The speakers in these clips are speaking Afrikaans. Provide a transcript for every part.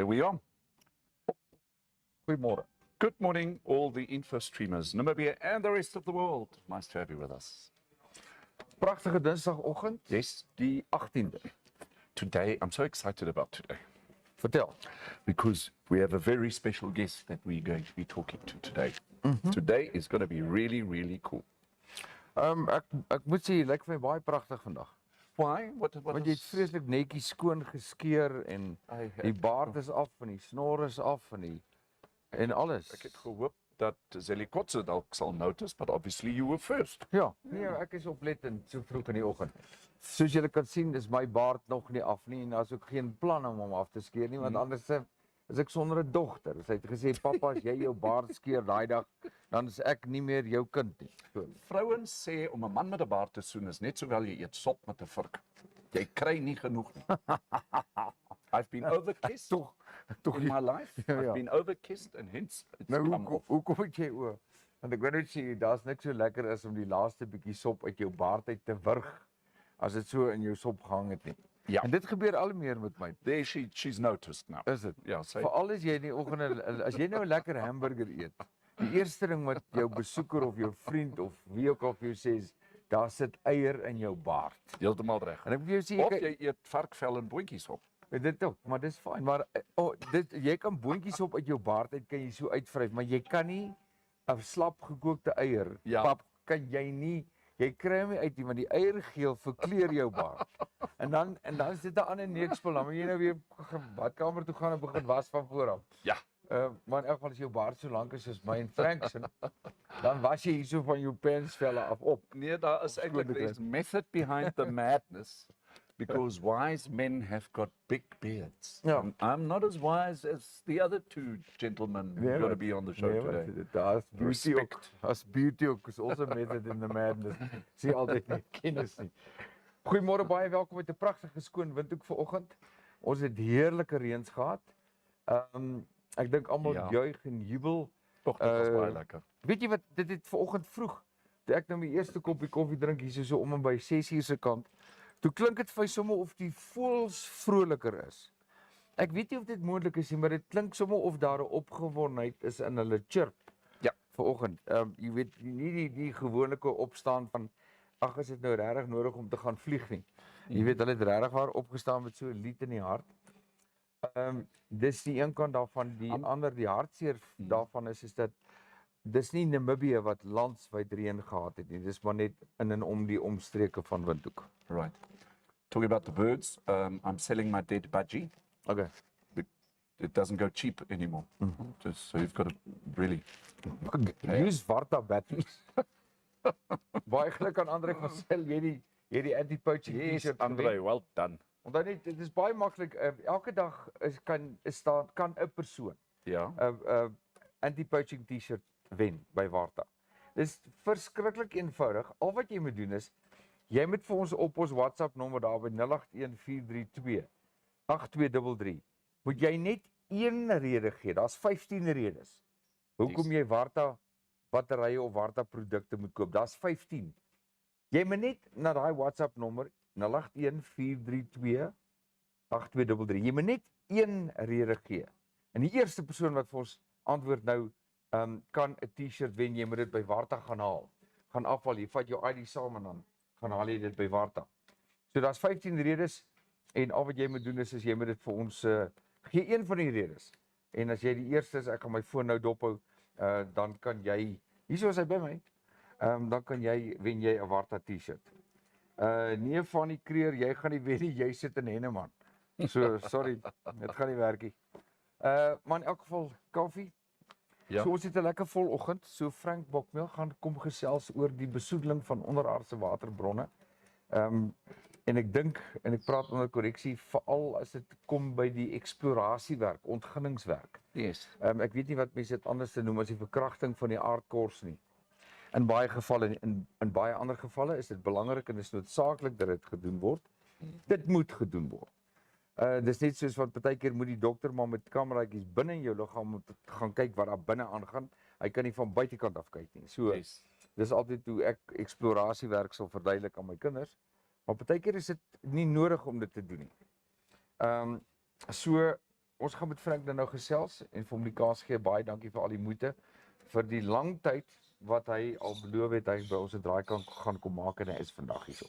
There we are. Goedemorgen. Good morning, all the InfoStreamers, Namibia and the rest of the world. Nice to have you with us. Prachtige dinsdagochtend, Yes, die 18e. today, I'm so excited about today Vertel. because we have a very special guest that we're going to be talking to today. Today is going to be really, really cool. Ek moet sê, jy lyk vir my baie pragtig vandag. Why? What Want jy het vreeslik netjies skoon geskeer en die baard is af en die snor is af en alles. Ek het gehoop dat Zelikotse dalk sal notice, but obviously you were first. Ja, nee, ek is oplettend so vroeg in die oggend. Soos julle kan sien, is my baard nog nie af nie en daar's ook geen plan om hom af te skeer nie, want anders is ek sonder 'n dogter. Sy het gesê, "Pappa, as jy jou baard skeer daai dag, dan is ek nie meer jou kind nie." So. Vrouens sê om 'n man met 'n baard te soen is net sowel jy eet sop met 'n vurk. Jy kry nie genoeg nie. I've been overkissed Tog in my life. Ja, I've ja. been overkissed and hence it's Nou, come off. hoe kom jy oor? Want ek wil net sê, daar's niks so lekker as om die laaste bietjie sop uit jou baard uit te wurg, as dit so in jou sop gehang het nie. Ja. En dit gebeur al meer met my. There she's noticed now. Is dit? Ja, sy Veral as jy in die oggende, as jy nou 'n lekker hamburger eet, die eerste ding wat jou besoeker of jou vriend of wie ook al vir jou sê is, daar sit eier in jou baard. heeltemal reg. En ek wil jou sê, Of jy eet varkvel en boontjies op. dit ook, maar dis fyn, maar jy kan boontjies op uit jou baard uit kan jy so uitvryf, maar jy kan nie 'n slap gekookte eier, Ja. pap, kan jy nie, jy kry hom nie uit nie, want die eiergeel verkleur jou baard. En dan is dit 'n ander neekspel, dan moet jy nou weer badkamer toe gaan en begin was van voor af. Ja. Maar in elk geval as jou baard so lank is soos my en Frank se, dan was jy hierso van jou pensvelle af op. Nee, daar is eintlik there's method behind the madness. Because wise men have got big beards. Ja. And I'm not as wise as the other two gentlemen who are going to be on the show today. Daar's beauty ook. Respect. As beauty ook is also method in the madness. Sien altyd net kennis nie. Goeiemôre, baie welkom met 'n pragtige skoon windhoek vanoggend. Ons het heerlike reëns gehad. Ek dink almal Ja. juig en jubel. Toch, dit was baie lekker. Weet jy wat, dit het vanoggend vroeg, toe ek nou my eerste koppie koffie drink hier so om en by 6:00 se kant, toe klink dit vir my sommer of die voëls vroliker is. Ek weet nie of dit moontlik is nie, maar dit klink sommer of daar 'n opgewondenheid is in hulle chirp. Ja. Vanoggend. Jy weet nie die gewone opstaan van ag, is dit nou regtig nodig om te gaan vlieg nie. Jy weet hulle het regtig waar opgestaan met so 'n lied in die hart. Dis die een kant daarvan, die ander, die hartseer daarvan is dat dis nie Namibia wat landwyd reën gehad het nie. Dis maar net in en om die omstreke van Windhoek. Right. Talking about the birds, I'm selling my dead budgie. Okay. It doesn't go cheap anymore. Just so you've got to really. Use Warta batteries. Baie geluk aan Andre van Sel, jy die anti-poaching t-shirt. Andre, well done. Onthou net, dit is baie maklik. Elke dag kan 'n persoon Ja. 'n anti-poaching t-shirt wen by Warta. Dis verskriklik eenvoudig. Al wat jy moet doen is, jy moet vir ons op ons WhatsApp nommer daar by 0814328233, moet jy net een rede gee. Daar's 15 redes hoekom jy Warta batterye of Warta produkte moet koop. Daar's 15. Jy moet net na daai WhatsApp nommer 0814328233. Jy moet net een rede gee. En die eerste persoon wat vir ons antwoord nou, kan 'n t-shirt wen. Jy moet dit by Warta gaan haal. Gaan afhaal, jy vat jou ID saam en dan gaan haal jy dit by Warta. So daar's 15 redes en al wat jy moet doen is jy moet dit vir ons gee een van die redes. En as jy die eerste is, ek gaan my foon nou dophou, dan kan jy, hierso is hy by my. Dan kan wen jy 'n Warta t-shirt. Nee van die kreer, jy gaan nie wen nie, jy sit in Henneman. So sorry, dit gaan nie werk nie. Maar in elk geval koffie. Ja. So ons het 'n lekker vol oggend. So Frank Bockmuhl gaan kom gesels oor die besoedeling van onderaardse waterbronne. En ek dink en ek praat onder korreksie veral as dit kom by die eksplorasiewerk, ontginningswerk. Yes. Ek weet nie wat mense dit anders te noem as die verkrachting van die aardkors nie. In baie gevalle in baie ander gevalle is dit belangrik en is noodsaaklik dat dit gedoen word. Dit moet gedoen word. Dis net soos wat partykeer moet die dokter maar met kameraatjies binne in jou liggaam om te gaan kyk wat daar binne aangaan. Hy kan nie van buitekant af kyk nie. So dis altyd hoe ek eksplorasiewerk sal verduidelik aan my kinders. Maar partykeer is dit nie nodig om dit te doen nie. So ons gaan met Frank nou gesels en vir hom die kans gee. Baie dankie vir al die moeite vir die lang tyd wat hy al beloof het hy by ons 'n draai kan gaan kom maak en hy is vandag hierso.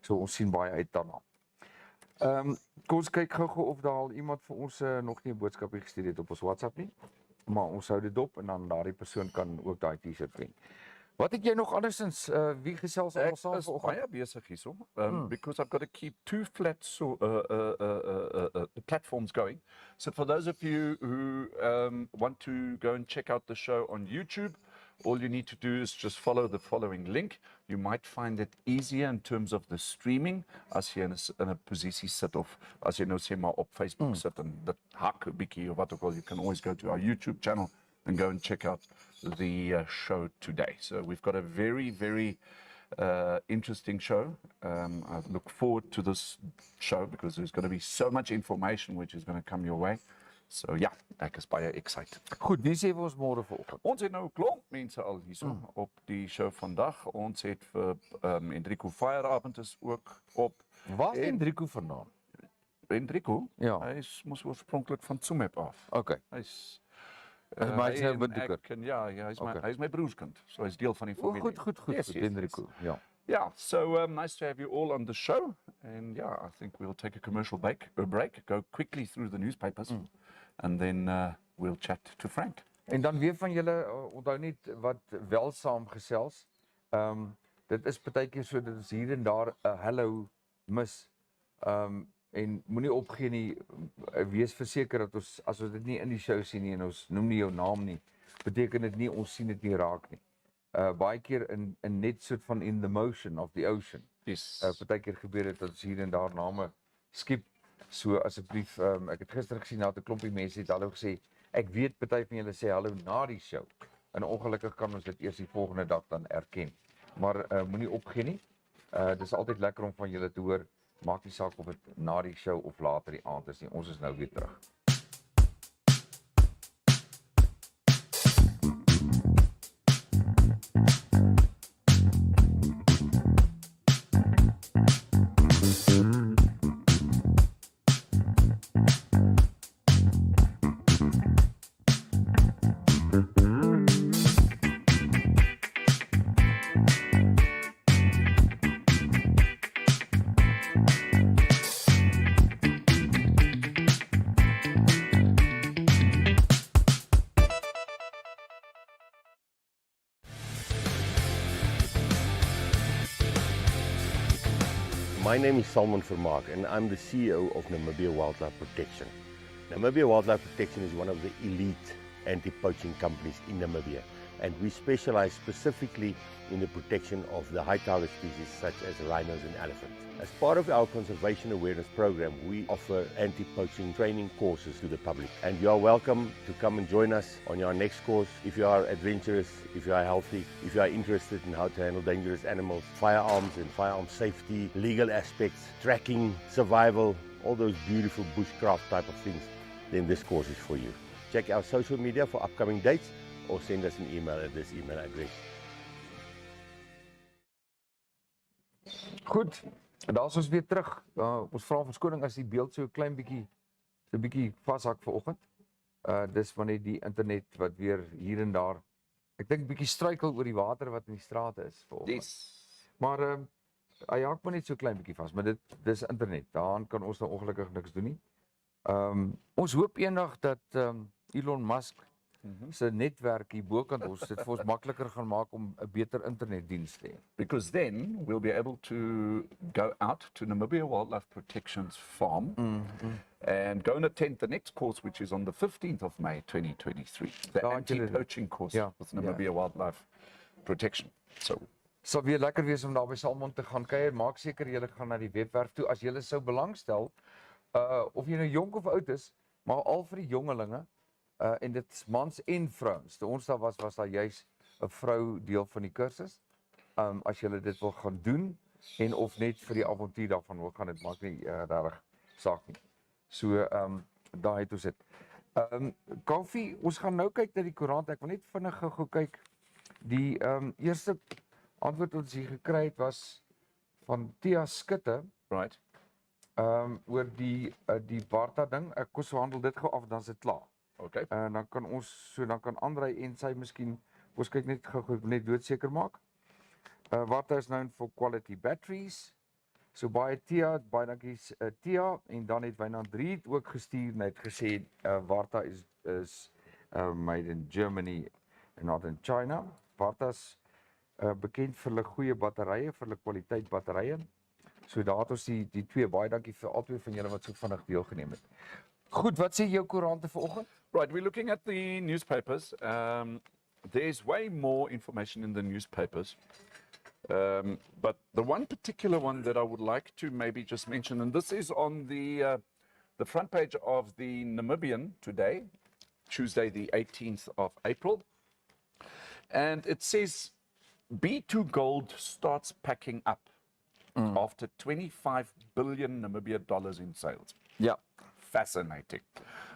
So ons sien baie uit daarna. Kom ons kyk gou-gou of daar al iemand vir ons nog nie 'n boodskapie gestuur het op ons WhatsApp nie. Maar ons hou dit dop en dan daardie persoon kan ook daai T-shirt wen. Wat het jy nog andersins wie gesels almal saam Ek is baie besig hierso, because I've got to keep two platforms going. So for those of you who want to go and check out the show on YouTube, all you need to do is just follow the following link. You might find it easier in terms of the streaming as jy in 'n posisie sit of as jy nou sê maar op Facebook sit en dit hak 'n bietjie of wat ook al, you can always go to our YouTube channel and go and check out the show today. So we've got a very, very interesting show. I look forward to this show because there's going to be so much information which is going to come your way. So ja, ek is baie excited. Goed, wie sê vir ons môre vanoggend? Ons het nou klomp mense al hierso op die show vandag. Ons het vir Enrico Feierabend is ook op. Waar is Enrico vandaan? Enrico? Ja. Hy is mos oorspronklik van Tsumeb af. Okay. Hy's maar hy's 'n windhoeker. Ja, hy's my broerskind. So hy's deel van die familie. Goed, Yes, Enrico. Ja. Yeah, so nice to have you all on the show. And yeah, I think we'll take a commercial break, go quickly through the newspapers, and then we'll chat to Frank. En dan weer van julle onthou net wat wel saam gesels. Dit is baie keer so dat ons hier en daar 'n hallo mis. En moenie opgee nie, wees verseker dat ons as ons dit nie in die show sien nie en ons noem nie jou naam nie, beteken dit nie ons sien dit nie raak nie. Baie keer in net soort van in the motion of the ocean. Yes. Baie keer gebeur dit dat ons hier en daar name skiep. So asseblief, ek het gister gesien dat 'n klompie mense het hallo gesê. Ek weet party van julle sê hallo na die show. En ongelukkig kan ons dit eers die volgende dag dan erken. Maar moenie opgee nie. Dis altyd lekker om van julle te hoor. Maak nie saak of dit na die show of later die aand is nie. Ons is nou weer terug. My name is Salman Vermaak and I'm the CEO of Namibia Wildlife Protection. Namibia Wildlife Protection is one of the elite anti-poaching companies in Namibia, and we specialize specifically in the protection of the high target species such as rhinos and elephants. As part of our conservation awareness program, we offer anti-poaching training courses to the public, and you are welcome to come and join us on our next course if you are adventurous, if you are healthy, if you are interested in how to handle dangerous animals, firearms and firearm safety, legal aspects, tracking, survival, all those beautiful bushcraft type of things, then this course is for you. Check our social media for upcoming dates or send us an email at this email address. Goed, en daar is ons weer terug. Ons vra verskoning as die beeld so 'n klein bietjie vashak vanoggend. Dis maar net die internet wat weer hier en daar, ek dink bietjie struikel oor die water wat in die strate is vanoggend. Yes. Maar hy haak maar net so klein bietjie vas, maar dis internet. Daaraan kan ons nou ongelukkig niks doen nie. Ons hoop eendag dat Elon Musk se netwerk hier bokant ons dit vir ons makliker gaan maak om 'n beter internetdiens te hê. Because then we'll be able to go out to Namibia Wildlife Protection's farm and go and attend the next course, which is on the 15th of May 2023, the anti-poaching course with Namibia Wildlife Protection. So sal weer lekker wees om daar by Salmon te gaan kuier. Maak seker julle gaan na die webwerf toe as julle sou belangstel, of jy nou jonk of oud is, maar al vir die jongelinge. En dit is mans en vrouens. Toe ons daar was daar juis 'n vrou deel van die kursus. As julle dit wil gaan doen en of net vir die avontuur daarvan wil gaan, dit maak nie regtig saak nie. So daar het ons dit. Kaufee, ons gaan nou kyk na die koerant. Ek wil net vinnig gou kyk. Die eerste antwoord wat ons hier gekry het was van Tia Skutte. right. Oor die Warta ding, kom so handel dit gou af, dan is dit klaar. Okay. Dan kan ons, dan kan Andrei en sy miskien, ons kyk net gou net doodseker maak. Warta is known for quality batteries. So baie Tia, baie dankie Tia, en dan het Wynand 3 ook gestuur en het gesê Warta is made in Germany and not in China. Warta's bekend vir hulle goeie batterye, vir hulle kwaliteit batterye. So daar het ons die twee, baie dankie vir albei van julle wat so vinnig deelgeneem het. Goed, wat sê jou koerante vanoggend? Right, we're looking at the newspapers. There's way more information in the newspapers. But the one particular one that I would like to maybe just mention, and this is on the front page of the Namibian today, Tuesday the 18th of April. And it says, B2 Gold starts packing up after 25 billion Namibia dollars in sales. Ja. Fascinating.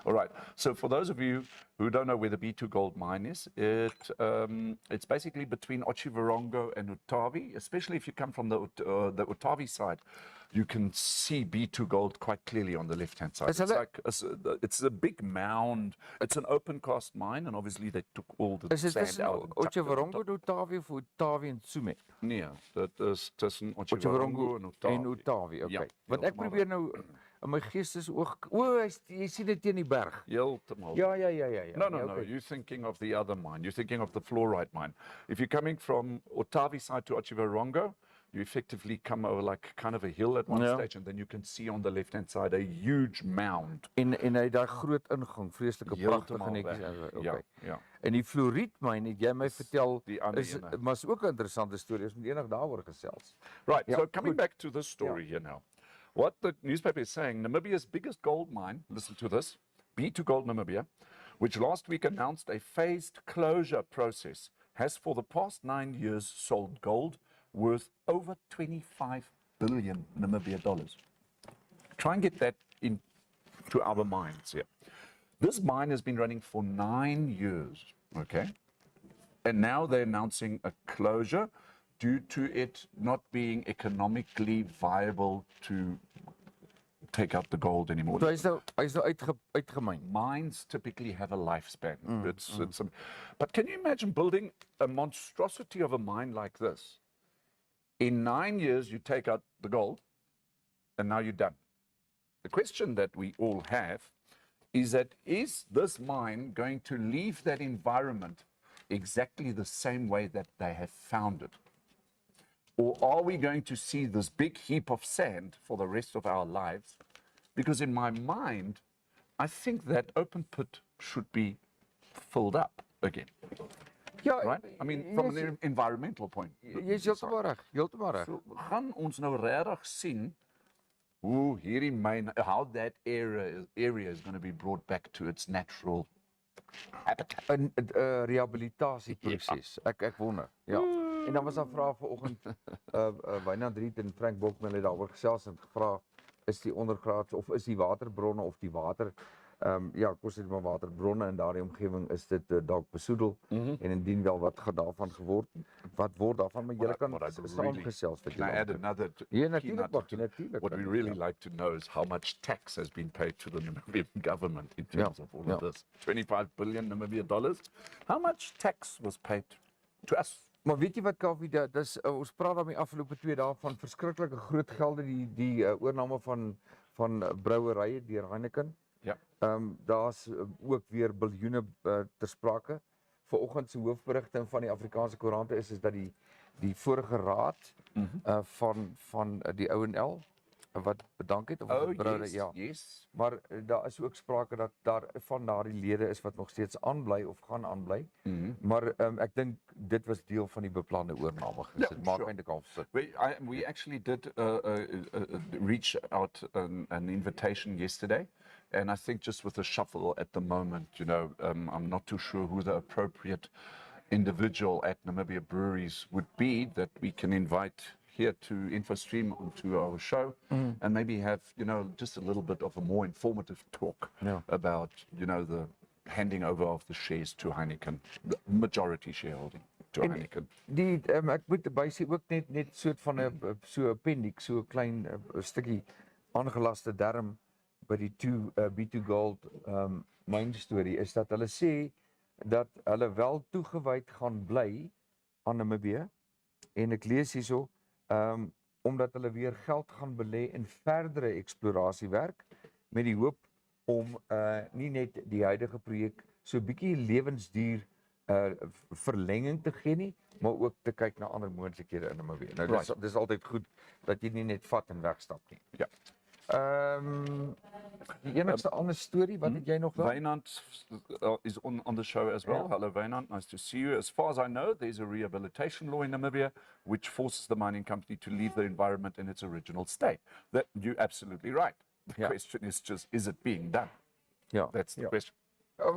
All right. So for those of you who don't know where the B2 Gold mine is, it's basically between Otjiwarongo and Utavi. Especially if you come from the Utavi side, you can see B2 Gold quite clearly on the left-hand side. It's a big mound. It's an open cast mine, and obviously they took all the sand out. Otjiwarongo, Utavi of Utavi en Tsume? Nee, dat is tussen Otjiwarongo en Utavi. En Utavi, okay. Ja, Want ek probeer nou in my geestesoog, jy sien dit teen die berg. Heeltemal. Ja. No, you're thinking of the other mine. You're thinking of the fluorite mine. If you're coming from Utavi side to Otjiwarongo, you effectively come over like kind of a hill at one stage, and then you can see on the left-hand side a huge mound. En hy daar groot ingang, vreeslike pragtige netjies. Okay. Ja. En die fluorietmyn het jy my vertel, die ander is ene. maar is ook 'n interessante storie. Ons moet eendag daaroor gesels. Right, Ja, so coming goed. back to this story here now. What the newspaper is saying, Namibia's biggest gold mine, listen to this, B2 Gold Namibia, which last week announced a phased closure process, has for the past 9 years sold gold worth over 25 billion Namibia dollars. Try and get that into our minds here. This mine has been running for 9 years, okay? And now they're announcing a closure due to it not being economically viable to take out the gold anymore. So hy's nou uitgemyn. Mines typically have a lifespan. But can you imagine building a monstrosity of a mine like this? In 9 years, you take out the gold, and now you're done. The question that we all have is this mine going to leave that environment exactly the same way that they have found it? Or are we going to see this big heap of sand for the rest of our lives? Because in my mind, I think that open pit should be filled up again. Ja, Right? I mean, from an environmental point. Jy's heeltemal reg. So, gaan ons nou regtig sien hoe hierdie myn, how that area is going to be brought back to its natural habitat. 'n rehabilitasieproses. Ek wonder. Ja. En dan was daar vrae vanoggend Wynand 3 en Frank Bockmuhl het daaroor gesels en gevra is die ondergraads of is die waterbronne of die water kos dit maar waterbronne in daardie omgewing is dit dalk besoedel en indien wel wat gaan daarvan geword wat word daarvan maar jy kan saamgesels vir Can I add another Ja, key nut natuurlijk, to natuurlijk. what we really like to know is how much tax has been paid to the Namibian government in terms of all of this. 25 billion Namibia dollars. How much tax was paid to us? Maar weet jy wat Kaufee, dis ons praat daarmee afgelope 2 dae van verskriklike groot gelde die oorname van brouwerye deur Heineken. Ja. Daar's ook weer biljoene ter sprake. Vanoggend se hoofberigting van die Afrikaanse koerante is dat die vorige raad van die ONL wat bedank het of Yes. Maar daar is ook sprake dat daar van daardie lede is wat nog steeds aanbly of gaan aanbly. Maar ek dink dit was deel van die beplande oorname. Dit maak eintlik al sin. We actually did reach out an invitation yesterday, and I think just with a shuffle at the moment, I'm not too sure who the appropriate individual at Namibia Breweries would be that we can invite here to InfoStream onto our show and maybe have, just a little bit of a more informative talk about, the handing over of the shares to Heineken, the majority shareholding to Heineken. Ek moet bysê ook net soort van 'n so appendix, so 'n klein stukkie aangelaste darm by die B2 Gold mine storie is dat hulle sê dat hulle wel toegewyd gaan bly aan Namibië en ek lees hierso omdat hulle weer geld gaan belê in verdere eksplorasiewerk met die hoop om nie net die huidige projek so 'n bietjie lewensduur verlenging te gee nie, maar ook te kyk na ander moontlikhede in Namibië. Nou dis altyd goed dat jy nie net vat en wegstap nie. Ja. Die enigste ander storie, wat het jy nog wel? Wynand is on the show as well. Hello, Wynand. Nice to see you. As far as I know, there's a rehabilitation law in Namibia which forces the mining company to leave the environment in its original state. You're absolutely right. The question is just, is it being done? Ja. That's the question.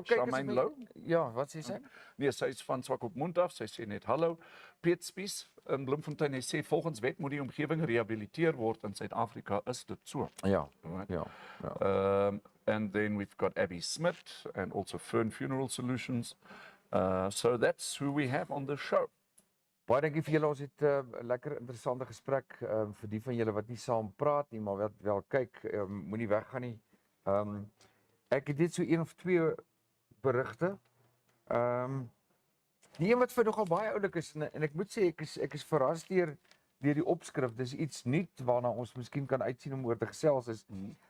Charmaine Lou? Ja, wat sê sy? Nee, sy is van swak op mond af. Sy sê net hallo. Piet Spies in Bloemfontein, hy sê volgens wet moet die omgewing rehabiliteer word in Suid-Afrika. Is dit so? Ja. Right. Ja. And then we've got Abby Smith and also Fern Funeral Solutions. So that's who we have on the show. Baie dankie vir julle. Ons het 'n lekker interessante gesprek vir die van julle wat nie saam praat nie, maar wat wel kyk, moenie weggaan nie. Ek het dit so een of twee berigte. Die een wat vir nogal baie oulik is en ek moet sê ek is verras deur die opskrif. Dis iets nuut waarna ons miskien kan uitsien om oor te gesels is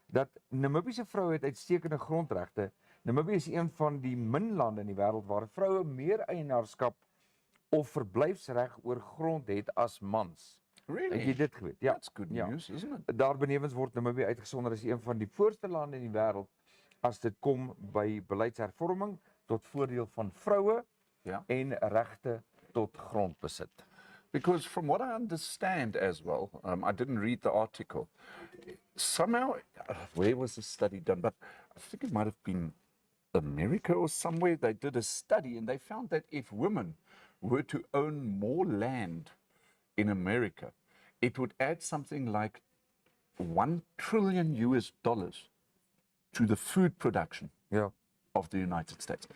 dat Namibiese vroue het uitstekende grondregte. Namibië is een van die min lande in die wêreld waar vroue meer eienaarskap of verblyfsreg oor grond het as mans. Really? Het jy dit geweet? Ja. That's good news, isn't it? Daarbenewens word Namibië uitgesonder as een van die voorste lande in die wêreld as dit kom by beleidshervorming tot voordeel van vroue en regte tot grondbesit. Because from what I understand as well, I didn't read the article. Somehow, where was the study done? But I think it might have been America or somewhere. They did a study and they found that if women were to own more land in America, it would add something like $1 trillion to the food production of the United States.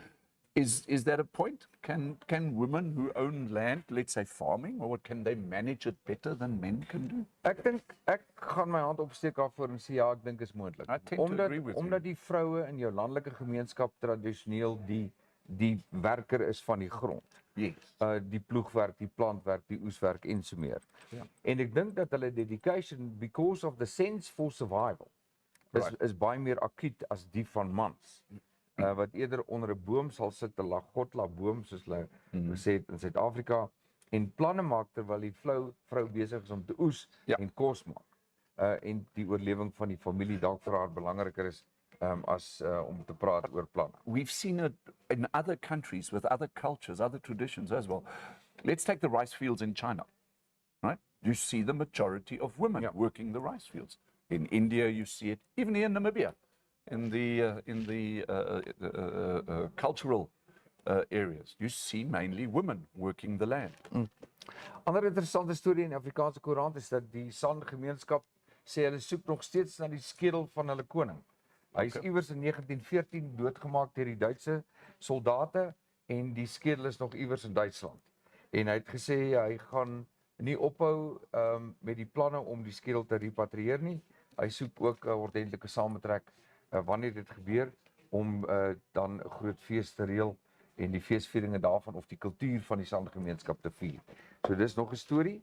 Is that a point? Can women who own land, let's say farming, or can they manage it better than men can do? Ek dink ek gaan my hand opsteek daarvoor en sê ja, ek dink is moontlik. I tend to agree with you. Omdat die vroue in jou landelike gemeenskap tradisioneel die werker is van die grond. Yes. Die ploegwerk, die plantwerk, die oeswerk en so meer. En ek dink dat hulle dedication because of the sense for survival is baie meer akuut as die van mans. Wat eerder onder 'n boom sal sit, 'n lagotla boom soos hulle gesê het in Suid-Afrika en planne maak terwyl die vrou besig is om te oes en kos maak. En die oorlewing van die familie dalk vir haar belangriker is as om te praat oor planne. We've seen it in other countries with other cultures, other traditions as well. Let's take the rice fields in China, right? You see the majority of women working the rice fields. In India, you see it, even here in Namibia, in the cultural areas. You see mainly women working the land. Ander interessante storie in die Afrikaanse koerant is dat die San gemeenskap sê hulle soek nog steeds na die skedel van hulle koning. Hy is iewers in 1914 doodgemaak deur die Duitse soldate en die skedel is nog iewers in Duitsland. En hy het gesê hy gaan nie ophou met die planne om die skedel te repatrieer nie. Hy soek ook 'n ordentlike sametrek wanneer dit gebeur om dan 'n groot fees te reël en die feesvieringe daarvan of die kultuur van die Sandgemeenskap te vier. So dis nog 'n storie.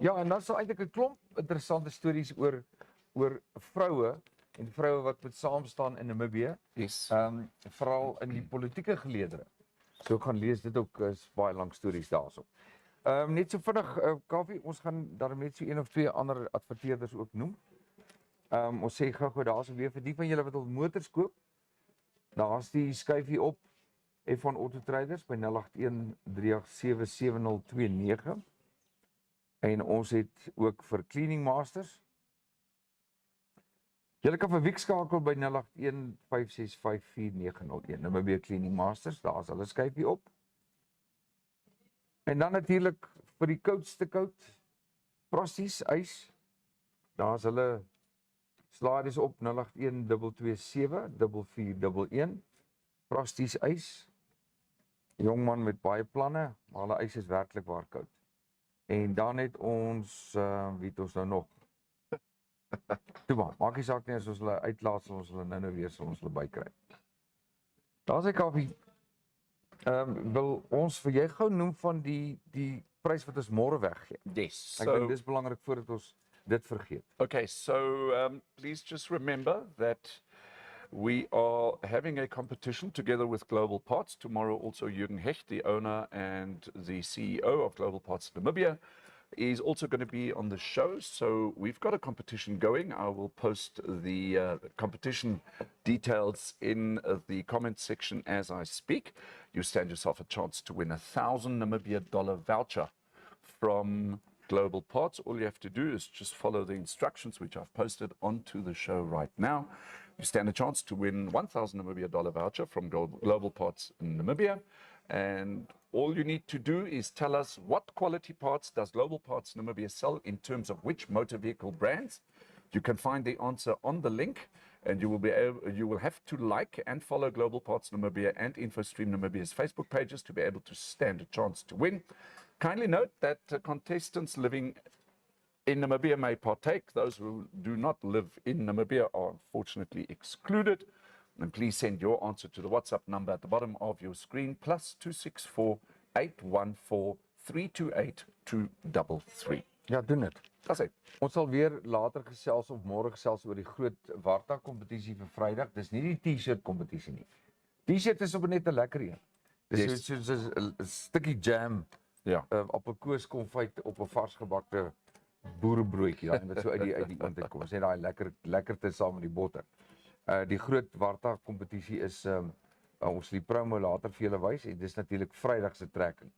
Ja, en dan is daar eintlik 'n klomp interessante stories oor vroue en vroue wat moet saam staan in Namibië. Yes. Veral in die politieke geleedere. So ek gaan lees dit ook, is baie lank stories daarso. Net so vinnig, Kaufee, ons gaan daar net so een of twee ander adverteerders ook noem. Ons sê gou daarso weer vir die van julle wat al motors koop. Daar's die skuifie op F1 Auto Traders by 081 387 7029. En ons het ook vir Cleaning Masters. Julle kan vir Wiek skakel by 081 565 4901. Nou by Cleaning Masters, daar's hulle skuifie op. En dan natuurlik vir die koudste koud, Frosties ys. Daar's hulle slide is op 081 227 4411. Frosties ys. Jongman met baie planne, maar hulle ys is werklik waar koud. En dan het ons, wie het ons nou nog? Toe maar, maak nie saak nie as ons hulle uitlaat, sal ons hulle nou weer sal ons hulle bykry. Daar's hy Kaufee. Wil ons vir jy gou noem van die prys wat ons môre weggee. Yes. Ek dink dis belangrik voordat ons dit vergeet. Okay, so please just remember that we are having a competition together with Global Pots. Tomorrow also Jürgen Hecht, the owner and the CEO of Global Pots Namibia, is also going to be on the show. So we've got a competition going. I will post the competition details in the comment section as I speak. You stand yourself a chance to win $1,000 Namibia voucher from Global Pots. All you have to do is just follow the instructions which I've posted onto the show right now. You stand a chance to win $1,000 Namibia voucher from Global Pots in Namibia. And all you need to do is tell us what quality parts does Global Pots Namibia sell in terms of which motor vehicle brands. You can find the answer on the link, and you will have to like and follow Global Pots Namibia and InfoStream Namibia's Facebook pages to be able to stand a chance to win. Kindly note that contestants living in Namibia may partake. Those who do not live in Namibia are unfortunately excluded. And please send your answer to the WhatsApp number at the bottom of your screen, +264 814 328 233. Ja, doen dit. That's it. Ons sal weer later gesels of môre gesels oor die groot Warta kompetisie vir Vrydag. Dis nie die T-shirt kompetisie nie. T-shirt is op net 'n lekker een. Dis soos 'n stukkie jam. Ja. Appelkoos konfyt op 'n varsgebakte boerebroodjie, daai wat so uit die oond uitkom. Ons het daai lekkerte saam met die botter. Die groot Warta kompetisie is ons sal die promo later vir julle wys en dis natuurlik Vrydag se trekking.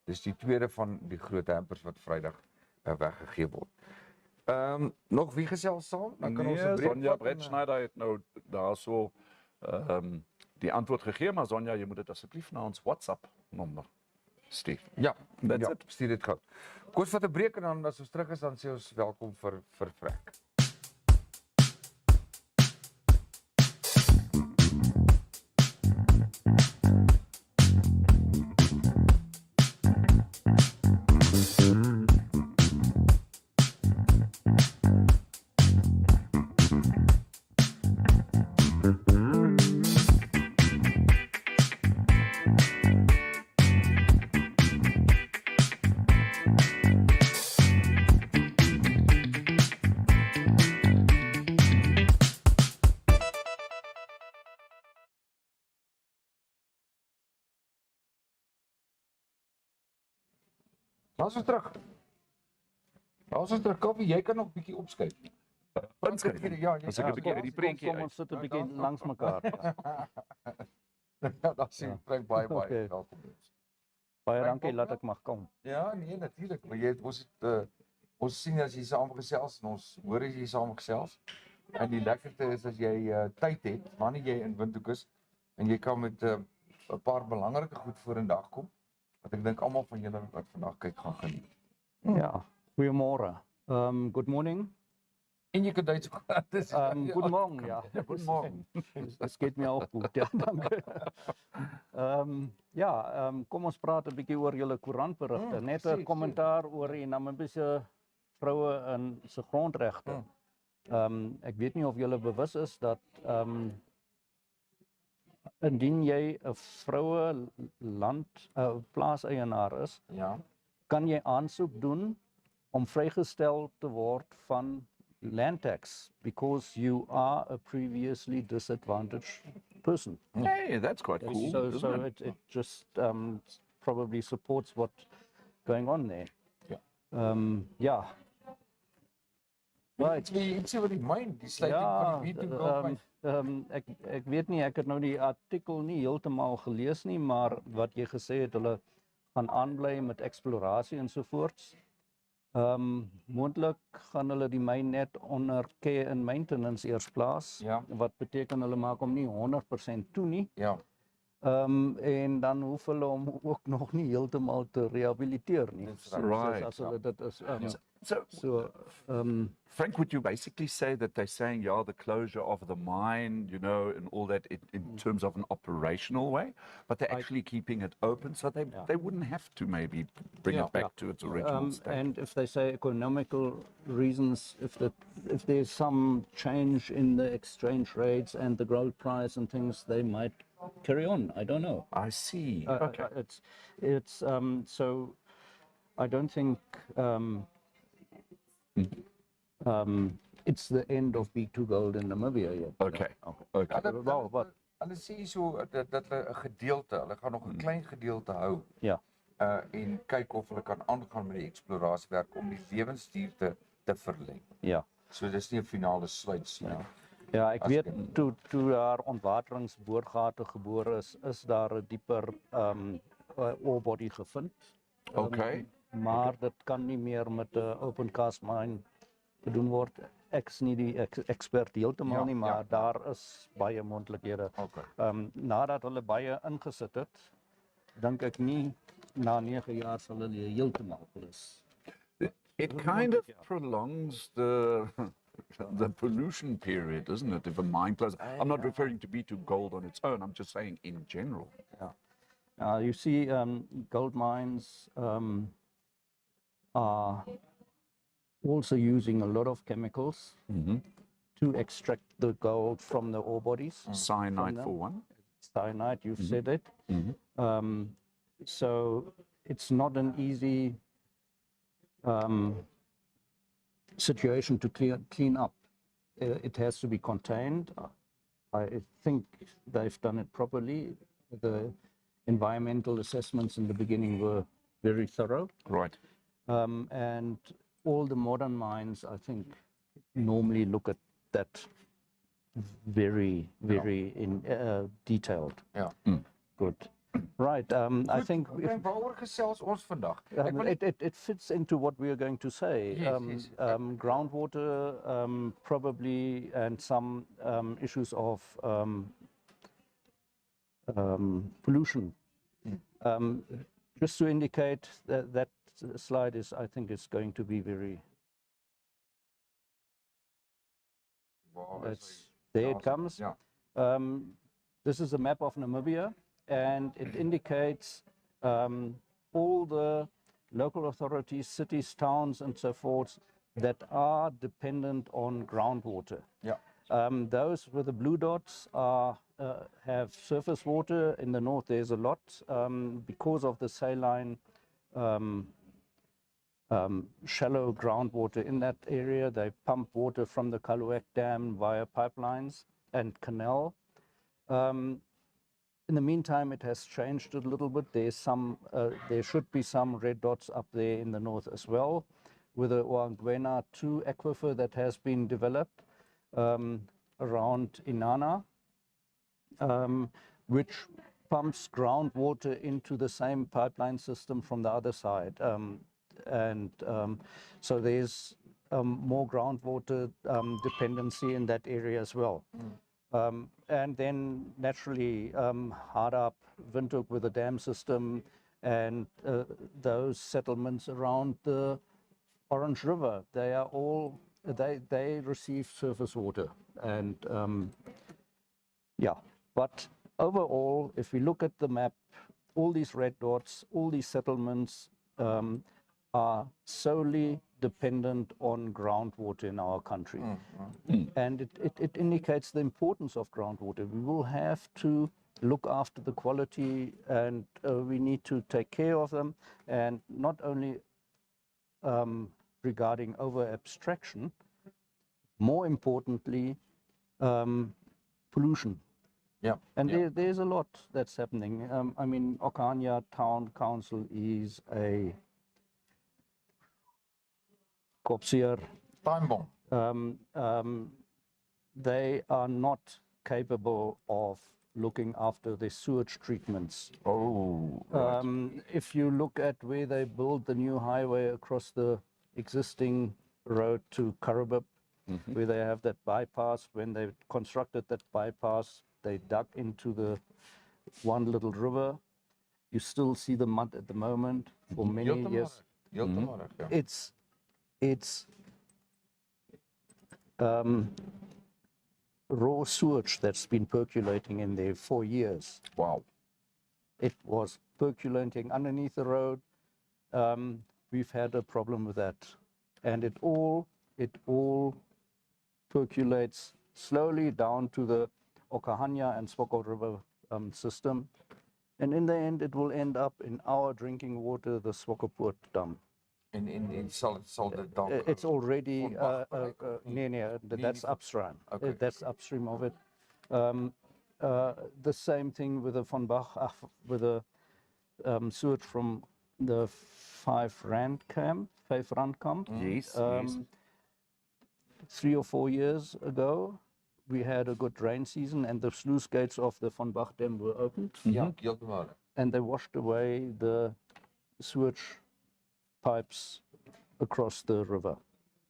Dis die tweede van die groot hampers wat Vrydag weggegee word. Nog wie gesels saam? Dan kan ons 'n breek Sonja vat Brett Schneider het nou daarso die antwoord gegee, maar Sonja, jy moet dit asseblief na ons WhatsApp nommer stuur. Ja, That's it. stuur dit gou. Kom ons vat 'n breek en dan as ons terug is dan sê ons welkom vir Frank. Ons is terug. Ons is terug. Kaufee, jy kan nog 'n bietjie opskuif. Inskuif. Ja, As ek 'n bietjie uit die prentjie Kom ons sit 'n bietjie langs mekaar. Ja, daar sien Frank baie Okay. welkom. Baie dankie dat ek mag kom. Ja, nee, natuurlik, maar ons sien as jy saamgesels en ons hoor as jy saamgesels. En die lekkerste is as jy tyd het, wanneer jy in Windhoek is en jy kan met 'n paar belangrike goed vorendag kom wat ek dink almal van julle wat vandag kyk gaan geniet. Ja, goeiemôre. Good morning. En jy kan Duits praat. Guten Morgen, ja. Guten Morgen. Das geht mir auch gut, ja, danke. Kom ons praat 'n bietjie oor julle koerantberigte. Net 'n kommentaar oor die Namibiese vroue en se grondregte. Ek weet nie of julle bewus is dat indien jy 'n vroue plaaseienaar is, Ja. kan jy aansoek doen om vrygestel te word van land tax because you are a previously disadvantaged person. Hey, that's quite cool. So isn't it? it just probably supports what's going on there. Ja. Right. Iets oor die myn, die sluiting van die Windhoek Kampmyn. Ek weet nie, ek het nou die artikel nie heeltemal gelees nie, maar wat jy gesê het, hulle gaan aanbly met eksplorasie ensovoorts. Moontlik gaan hulle die myn net onder care and maintenance eers plaas, Ja. wat beteken hulle maak hom nie 100% toe nie. Ja. En dan hoef hulle hom ook nog nie heeltemal te rehabiliteer nie. right. As hulle dit is So, Frank, would you basically say that they're saying, yeah, the closure of the mine, you know, and all that in terms of an operational way, but they're actually keeping it open so they wouldn't have to maybe bring it back to its original state? And if they say economical reasons, if there's some change in the exchange rates and the gold price and things, they might carry on. I don't know. I see. Okay. It's so I don't think it's the end of B2 gold in Namibia yet. Okay. Okay. Hulle sê so dat hulle 'n gedeelte, hulle gaan nog 'n klein gedeelte hou. Ja. En kyk of hulle kan aangaan met die eksplorasiewerk om die lewensduur te verleng. Ja. So dis nie 'n finale sluitsien nie. Ja, ek weet toe daar ontwateringsboorgate gebore is daar 'n dieper ore body gevind. Okay. Maar dit kan nie meer met 'n open cast mine gedoen word. Ek is nie die ekspert heeltemal nie, maar daar is baie moontlikhede. Okay. Nadat hulle baie ingesit het, dink ek nie na 9 jaar sal hulle heeltemal plus. It kind of prolongs the pollution period, doesn't it? If a mine closes, I'm not referring to B2 gold on its own. I'm just saying in general. Yeah. You see, gold mines are also using a lot of chemicals to extract the gold from the ore bodies. Cyanide for one. Cyanide, you've said it. So it's not an easy situation to clean up. It has to be contained. I think they've done it properly. The environmental assessments in the beginning were very thorough. Right. And all the modern mines, I think, normally look at that very detailed. Ja. Good. Right. I think waaroor gesels ons vandag? it fits into what we are going to say. Yes. Groundwater, probably, and some issues of pollution. Just to indicate that slide is, I think, is going to be very. There it comes. Yeah. This is a map of Namibia, and it indicates all the local authorities, cities, towns, and so forth that are dependent on groundwater. Yeah. Those with the blue dots are have surface water. In the north, there's a lot because of the saline. Shallow groundwater in that area. They pump water from the Kaluek Dam via pipelines and canal. In the meantime, it has changed a little bit. There's some, there should be some red dots up there in the north as well, with the Oangwena 2 aquifer that has been developed around Inanna, which pumps groundwater into the same pipeline system from the other side. So there's more groundwater dependency in that area as well. And then naturally Hardup, Windhoek with the dam system, and those settlements around the Orange River, they are all, they receive surface water. And yeah, but overall, if we look at the map, all these red dots, all these settlements are solely dependent on groundwater in our country. And it indicates the importance of groundwater. We will have to look after the quality, and we need to take care of them, and not only regarding over abstraction, more importantly, pollution. Yeah. And there's a lot that's happening. I mean, Okanya Town Council is a Kopsier. Time bomb. They are not capable of looking after the sewage treatments. Oh, right. If you look at where they built the new highway across the existing road to Karabib, where they have that bypass, when they constructed that bypass, they dug into the one little river. You still see the mud at the moment for many years. Heeltemal reg, ja. It's raw sewage that's been percolating in there for years. Wow. It was percolating underneath the road. We've had a problem with that, and it all percolates slowly down to the Okahanya and Swakop River system, and in the end, it will end up in our drinking water, the Swakopmund Dam. En sal dit dan It's already Vandaag bereik of nie? that's upstream. Okay. That's upstream of it. The same thing with the Van Bach, with the sewage from the 5 Rand camp. Yes, yes. 3 or 4 years ago, we had a good rain season, and the sluice gates of the Van Bach Dam were opened, Ja, heeltemal reg. and they washed away the sewage pipes across the river.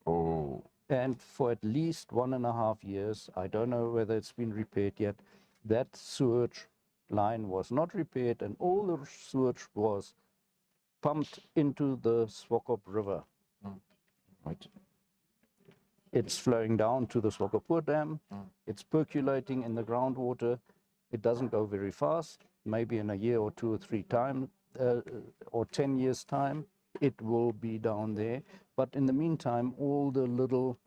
Oh, And for at least 1.5 years, I don't know whether it's been repaired yet, that sewage line was not repaired, and all the sewage was pumped into the Swakop River. right. It's flowing down to the Swakopmund Dam. It's percolating in the groundwater. It doesn't go very fast. Maybe in a year or 2 or 3 time, or 10 years time, it will be down there. But in the meantime, all the little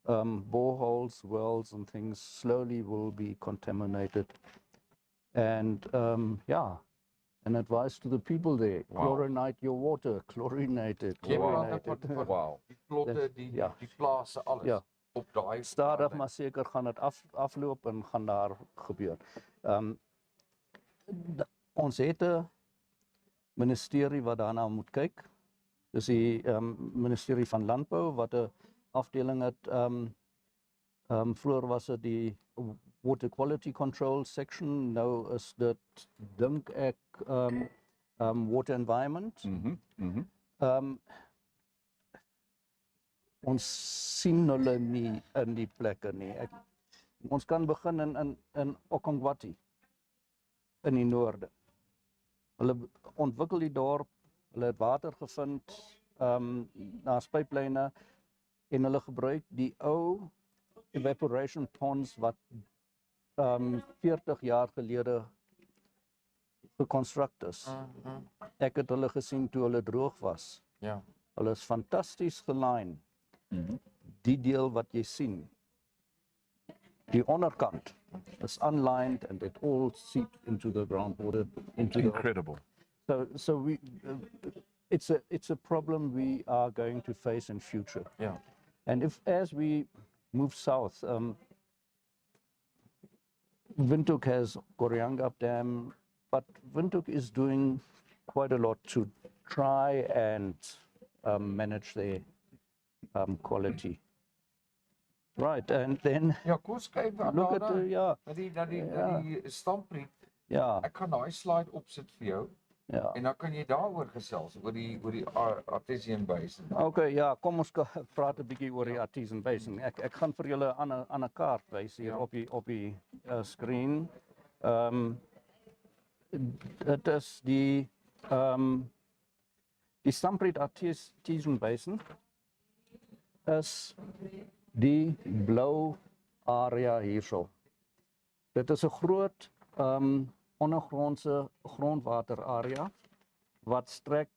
boreholes, wells and things slowly will be contaminated. And an advice to the people there, chlorinate your water, chlorinate it, Jy praat chlorinate van it. Wow. die plotte, die Ja. die plase, alles Ja. op daai Stadig daai maar seker gaan dit afloop en gaan daar gebeur. Ons het 'n ministerie wat daarna moet kyk. Dis die ministerie van Landbou wat 'n afdeling het. Vroeër was dit die Water Quality Control section. Nou is dit, dink ek, Water Environment. Ons sien hulle nie in die plekke nie. Ons kan begin in Okongwati in die noorde. Hulle ontwikkel die dorp, hulle het water gevind, daar's pyplyne, en hulle gebruik die ou evaporation ponds wat 40 jaar gelede geconstruct is. Ek het hulle gesien toe hulle droog was. Ja. Hulle is fantasties geline. Die deel wat jy sien, die onderkant is unlined and it all seeped into the groundwater, into the Incredible. So we it's a problem we are going to face in future. Ja. And as we move south, Windhoek has Goriangap Dam, but Windhoek is doing quite a lot to try and manage their quality. Right, and then Ja, kom ons kyk aan look at daarna. Dat die stampriet. Ek gaan daai slide opsit vir jou en dan kan jy daaroor gesels oor die Artesian Basin. Okay, ja, kom ons praat 'n bietjie oor die Artesian Basin. Ek gaan vir julle aan 'n kaart wys hier op die skerm. Dit is die Stampriet Artesian Basin is die blou area hierso. Dit is 'n groot ondergrondse grondwaterarea wat strek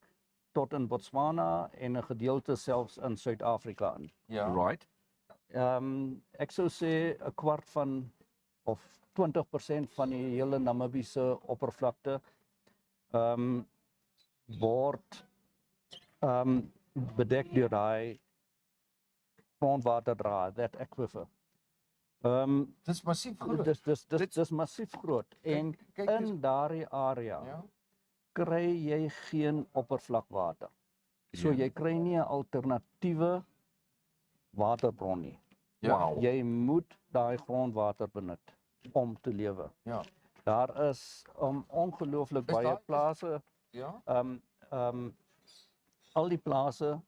tot in Botswana en 'n gedeelte selfs in Suid-Afrika in. Ja. Right. Ek sou sê 'n kwart van of 20% van die hele Namibiese oppervlakte word bedek deur daai grondwaterdraad, that aquifer. Dis massief groot. Dis massief groot. En kyk, in daardie area Ja. kry jy geen oppervlakwater. So jy kry nie 'n alternatiewe waterbron nie. Ja. Jy moet daai grondwater benut om te lewe. Ja. Daar is ongelooflik baie daar- plase, Ja. al die plase,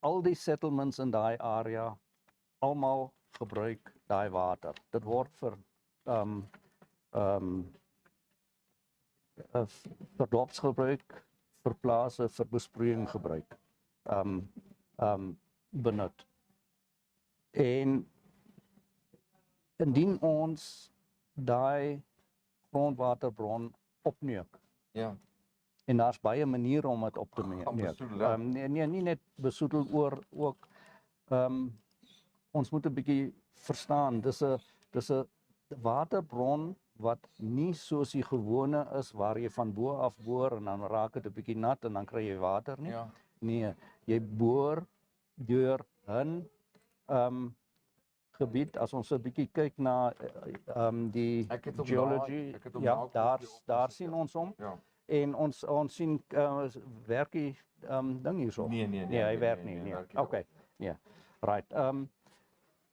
al die settlements in daai area, almal gebruik daai water. Dit word vir vir dorpsgebruik, vir plase, vir besproeiing gebruik benut. En indien ons daai grondwaterbron opneuk, Ja. en daar's baie maniere om dit op te neuk. besoedel, ja. Nee, nie net besoedel oor ook ons moet 'n bietjie verstaan, dis 'n waterbron wat nie soos die gewone is waar jy van bo af boor en dan raak dit 'n bietjie nat en dan kry jy water nie. Ja. Nee, jy boor deur 'n gebied, as ons 'n bietjie kyk na die Ek het hom geology, ek het hom ja, daar daar koffie daar opgesit, sien ja. ons hom. Ja. En ons sien werk die ding hierso. Nee, hy werk nie. hy werk nie. Okay. Nee. Right.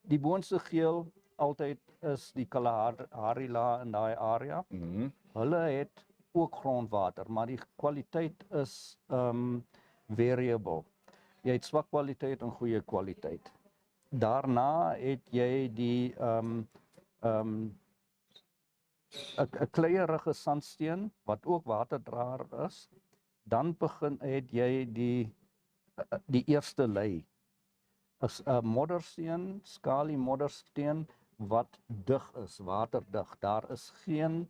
Die boonste geel altyd is die Kalahari La in daai area. Hulle het ook grondwater, maar die kwaliteit is variable. Jy het swak kwaliteit en goeie kwaliteit. Daarna het jy die 'n kleierige sandsteen wat ook waterdraer is. Dan het jy die eerste lei. Is 'n moddersteen, skalie moddersteen wat dig is, waterdig. Daar is geen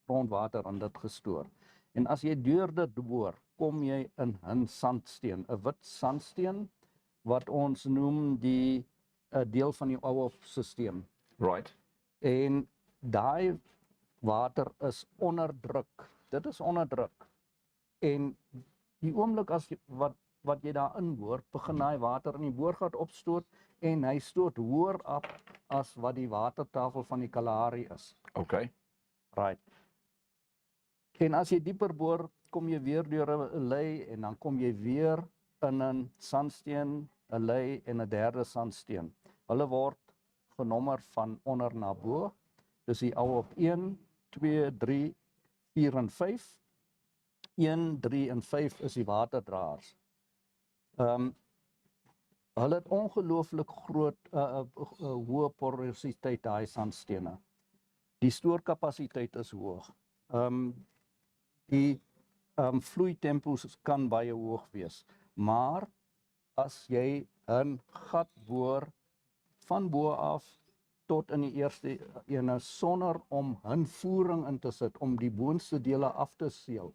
grondwater in dit gestoor. En as jy deur dit boor, kom jy in 'n sandsteen, 'n wit sandsteen wat ons noem die 'n deel van die Ouwop-stelsel. Right. En daai water is onder druk. Dit is onder druk. En die oomblik as wat jy daar inboor, begin daai water in die boorgat opstoot en hy stoot hoër af as wat die watertafel van die Kalahari is. Okay. Right. En as jy dieper boor, kom jy weer deur 'n lei en dan kom jy weer in 'n sandsteen, 'n lei en 'n derde sandsteen. Hulle word genommer van onder na bo. Dis die Ouwop 1, 2, 3, 4 en 5. 1, 3 en 5 is die waterdraers. Hulle het ongelooflik groot hoë porositeit daai sandstene. Die stoorkapasiteit is hoog. Die vloeitempos kan baie hoog wees, maar as jy 'n gat boor van bo af tot in die eerste ene sonder om 'n voering in te sit om die boonste dele af te seël,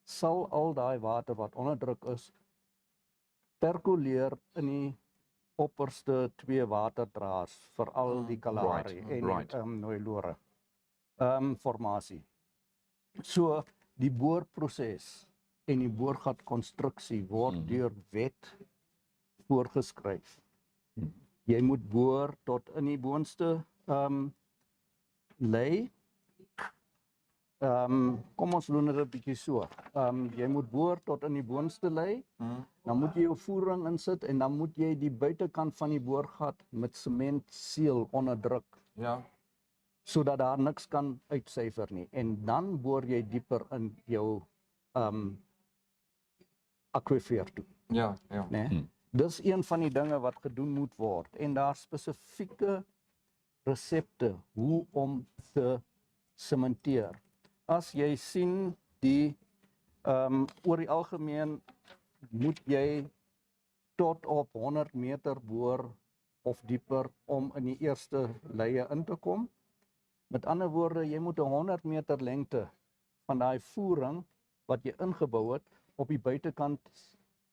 sal al daai water wat onder druk is perkoleer in die opperste twee waterdraers, veral die Kalahari en Nooilore formasie. So die boorproses en die boorgatkonstruksie word deur wet voorgeskryf. Jy moet boor tot in die boonste lei. Kom ons doen dit 'n bietjie so. Jy moet boor tot in die boonste lei. Dan moet jy jou voering insit en dan moet jy die buitekant van die boorgat met sement seël onder druk. Ja. Sodat daar niks kan uitsyfer nie. En dan boor jy dieper in jou akwifer toe. Ja. Nee? Dis een van die dinge wat gedoen moet word en daar spesifieke resepte hoe om te sementeer. As jy sien die oor die algemeen moet jy tot op 100 meter boor of dieper om in die eerste leie in te kom. Met ander woorde, jy moet 100 meter lengte van daai voering wat jy ingebou het op die buitekant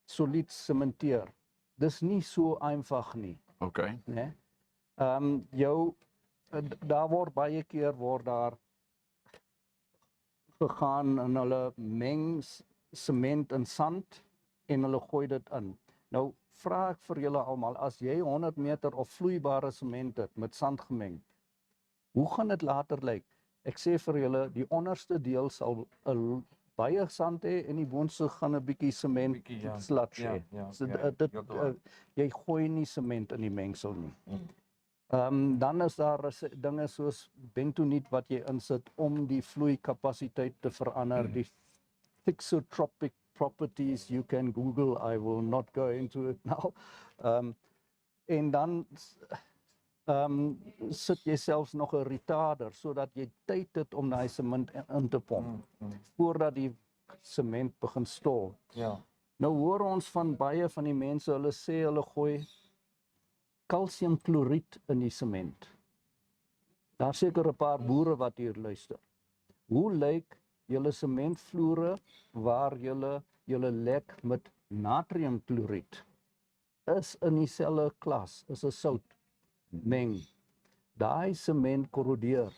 solied sementeer. Dis nie so eenvoudig nie, Okay. né? Daar word baie keer daar gegaan en hulle meng sement en sand en hulle gooi dit in. Nou vra ek vir julle almal, as jy 100 meter of vloeibare sement het met sand gemeng, hoe gaan dit later lyk? Ek sê vir julle, die onderste deel sal baie sand hê en die boonste gaan 'n bietjie sement sludge hê. So jy gooi nie sement in die mengsel nie. Dan is daar dinge soos bentoniet wat jy insit om die vloeikapasiteit te verander, die thixotropic properties. You can Google, I will not go into it now. En dan sit jy selfs nog 'n retarder sodat jy tyd het om daai sement in te pomp voordat die sement begin stol. Ja. Nou hoor ons van baie van die mense, hulle sê hulle gooi kalsiumkloried in die sement. Daar seker 'n paar boere wat hier luister. Hoe lyk julle sementvloere waar julle lek met natriumkloried? Is in dieselfde klas, is 'n sout meng. Daai sement korrodeer.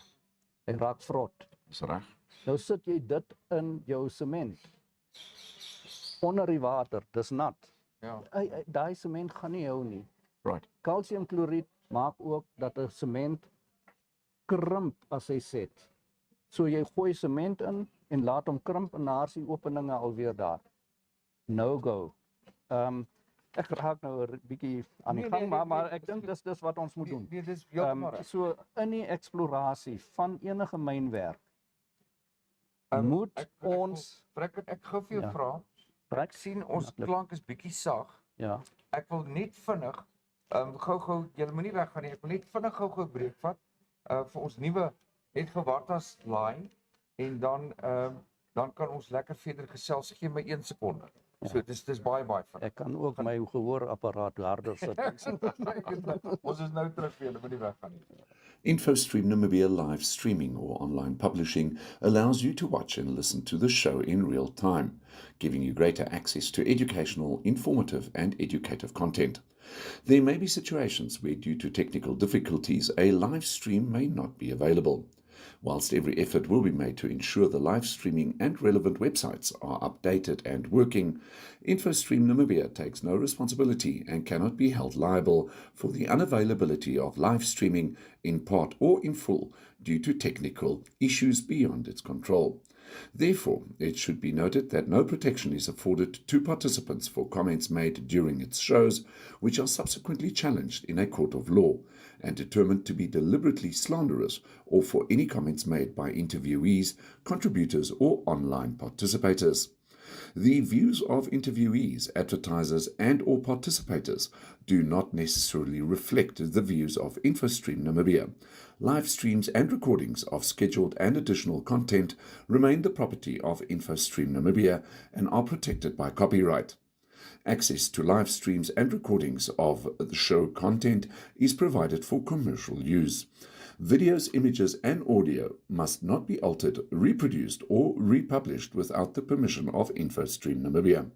Hy raak vrot. Dis reg. Nou sit jy dit in jou sement. Onder die water, dis nat. Ja. Daai sement gaan nie hou nie. Right. Kalsiumkloried maak ook dat 'n sement krimp as hy set. So jy gooi sement in en laat hom krimp en daar is die openinge alweer daar. No go. Ek raak nou 'n bietjie aan die gang, maar ek dink dis wat ons moet doen. Nee, dis heeltemal reg. So in die eksplorasie van enige mynwerk moet ons Ek gou vir jou Ja. vra. Ek sien ons Maklik. klank is bietjie sag. ja, Ek wil net vinnig gou julle moenie weggaan nie. Ek wil net vinnig gou 'n breek vat vir ons nuwe net gewartas line en dan kan ons lekker verder gesels. Gee my 1 sekonde. So dis baie vinnig. ek kan ook my gehoorapparaat harder sit. Ons is nou terug vir julle, moenie weggaan nie. InfoStream Namibia live streaming or online publishing allows you to watch and listen to the show in real time, giving you greater access to educational, informative and educative content. There may be situations where, due to technical difficulties, a live stream may not be available. Whilst every effort will be made to ensure the live streaming and relevant websites are updated and working, InfoStream Namibia takes no responsibility and cannot be held liable for the unavailability of live streaming in part or in full due to technical issues beyond its control. Therefore, it should be noted that no protection is afforded to participants for comments made during its shows, which are subsequently challenged in a court of law and determined to be deliberately slanderous, or for any comments made by interviewees, contributors, or online participators. The views of interviewees, advertisers, and/or participators do not necessarily reflect the views of InfoStream Namibia. Live streams and recordings of scheduled and additional content remain the property of InfoStream Namibia and are protected by copyright. Access to live streams and recordings of the show content is provided for commercial use. Videos, images, and audio must not be altered, reproduced, or republished without the permission of InfoStream Namibia.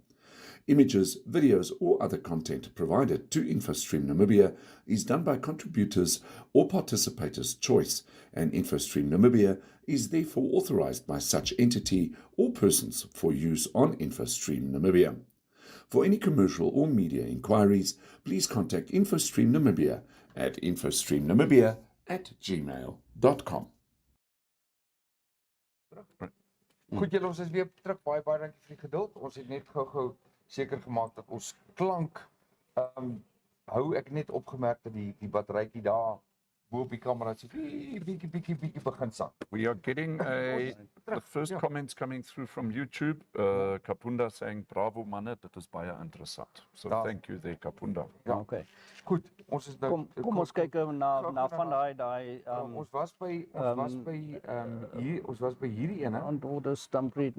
Images, videos, or other content provided to InfoStream Namibia is done by contributors or participators' choice, and InfoStream Namibia is therefore authorized by such entity or persons for use on InfoStream Namibia. For any commercial or media inquiries, please contact InfoStream Namibia at infostreamnamibia@gmail.com. Goed julle, ons is weer terug. Baie dankie vir die geduld. Ons het net gou seker gemaak dat ons klank hou ek net opgemerk dat die batterytjie daar bo op die kamera sê bietjie begin sak. We are getting the first comments coming through from YouTube. Kapunda saying, bravo manne, dit is baie interessant. So thank you there, Kapunda. Ja. Okay. Goed, ons is nou Kom ons kyk na van daai ons was by hierdie ene. antwoorde Stampede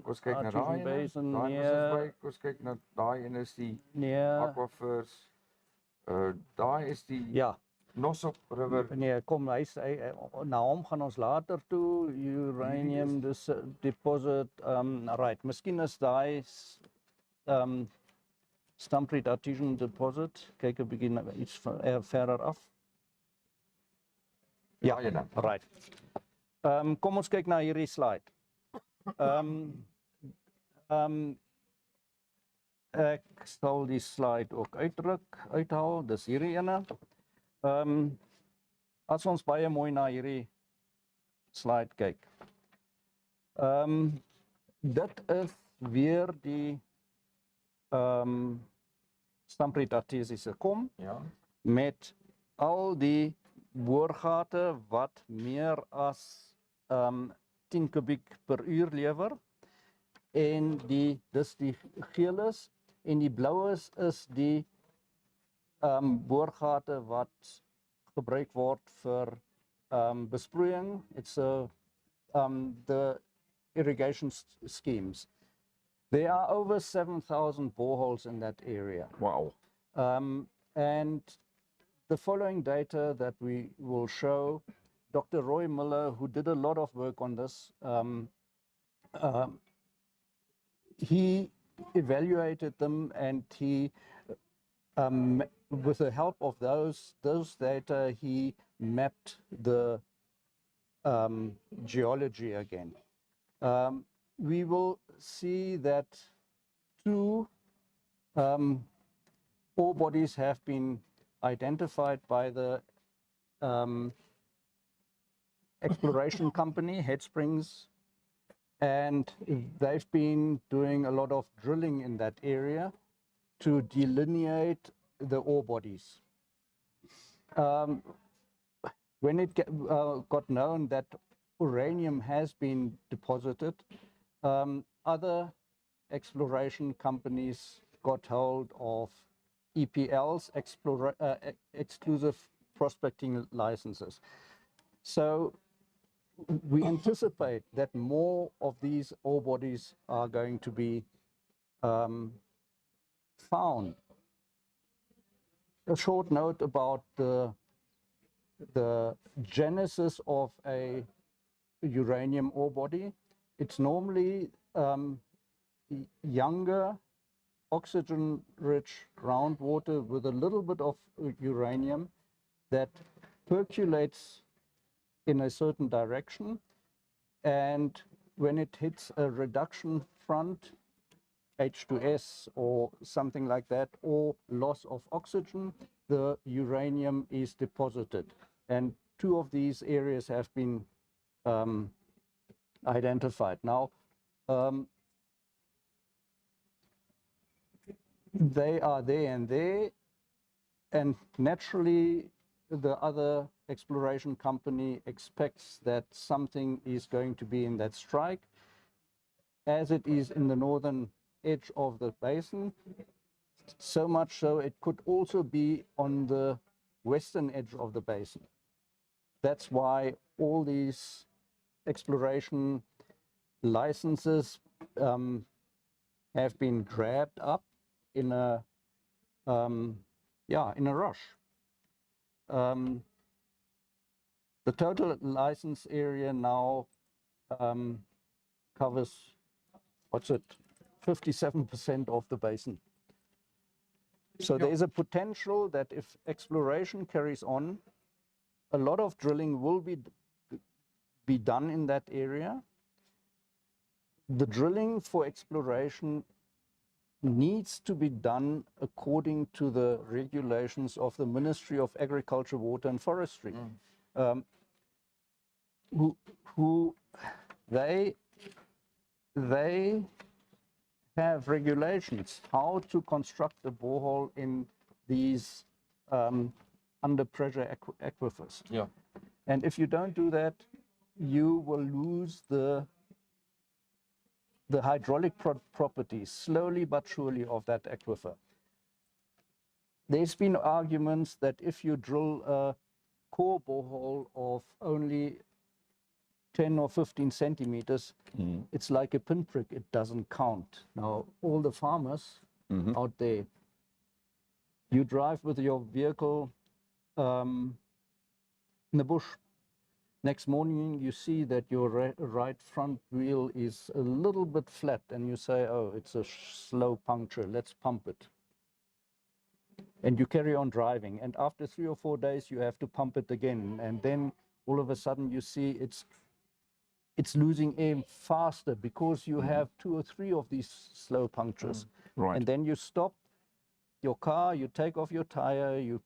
Ons kyk na daai ene. Basin Ons kyk na daai ene is die nee, aquifers. Daai is die ja. Nosop River. Nee, kom hy na hom gaan ons later toe. Uranium deposit right. Miskien is daai Stampede artesian deposit. Kyk 'n bietjie iets verder af. Ja, right. Kom ons kyk na hierdie slide. Ek sal die slide ook uithaal. Dis hierdie ene. As ons baie mooi na hierdie slide kyk. Dit is weer die Stampede artesiese kom met al die boorgate wat meer as 10 kubiek per uur lewer en dis die geel is en die blou is die boorgate wat gebruik word vir besproeiing. It's the irrigation schemes. There are over 7,000 boreholes in that area. Wow. And the following data that we will show, Dr. Roy Miller, who did a lot of work on this, he evaluated them, and he, with the help of those data, he mapped the geology again. We will see that two ore bodies have been identified by the exploration company, Headsprings, and they've been doing a lot of drilling in that area to delineate the ore bodies. When it got known that uranium has been deposited, other exploration companies got hold of EPLs, exclusive prospecting licenses. So we anticipate that more of these ore bodies are going to be found. A short note about the genesis of a uranium ore body. It's normally younger, oxygen-rich groundwater with a little bit of uranium that percolates in a certain direction, and when it hits a reduction front, H2S or something like that, or loss of oxygen, the uranium is deposited. And two of these areas have been identified. Now, they are there, and naturally the other exploration company expects that something is going to be in that strike, as it is in the northern edge of the basin, so much so it could also be on the western edge of the basin. That's why all these exploration licenses have been grabbed up in a rush. The total license area now covers, 57% of the basin. So there is a potential that if exploration carries on, a lot of drilling will be done in that area. The drilling for exploration needs to be done according to the regulations of the Ministry of Agriculture, Water and Forestry, who they have regulations how to construct a borehole in these under pressure aquifers. Yeah. And if you don't do that, you will lose the hydraulic properties slowly but surely of that aquifer. There's been arguments that if you drill a core borehole of only 10 or 15 centimeters, it's like a pinprick, it doesn't count. Now, all the farmers out there, you drive with your vehicle in the bush. Next morning, you see that your right front wheel is a little bit flat, and you say, oh, it's a slow puncture, let's pump it. And you carry on driving, and after 3 or 4 days, you have to pump it again, and then all of a sudden you see it's losing air faster because you have 2 or 3 of these slow punctures. Right. And then you stop your car, you take off your tire, you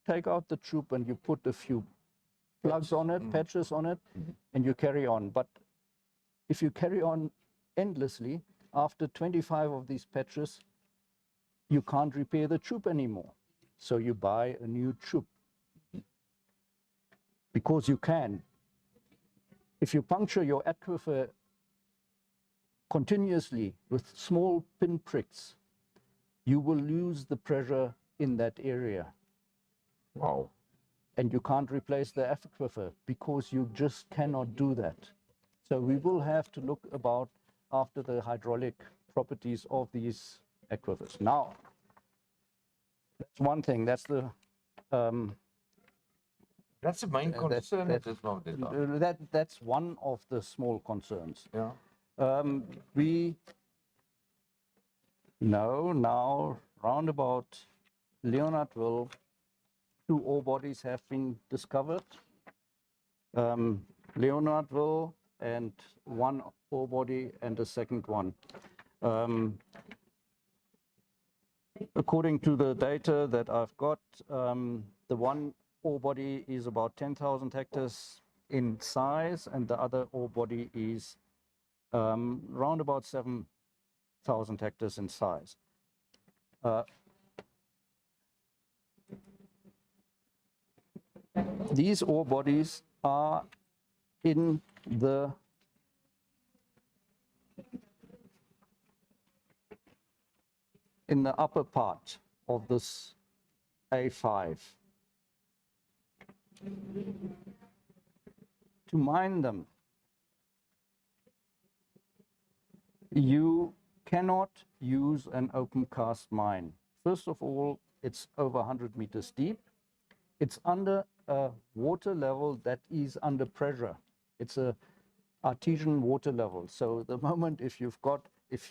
take out the tube, and you put a few plugs on it, patches on it, and you carry on. But if you carry on endlessly, after 25 of these patches, you can't repair the tube anymore. So you buy a new tube because you can. If you puncture your aquifer continuously with small pinpricks, you will lose the pressure in that area. Wow. And you can't replace the aquifer because you just cannot do that. So we will have to look about after the hydraulic properties of these aquifers. Now, that's one thing. That's the That's the main concern at this moment in time. that's one of the small concerns. Yeah. We know now round about Leonardville, 2 ore bodies have been discovered. Leonardville and 1 ore body and a second one. According to the data that I've got, the 1 ore body is about 10,000 hectares in size, and the other ore body is round about 7,000 hectares in size. These ore bodies are in the upper part of this A5. To mine them, you cannot use an open cast mine. First of all, it's over 100 meters deep. It's under a water level that is under pressure. It's a artesian water level. So the moment if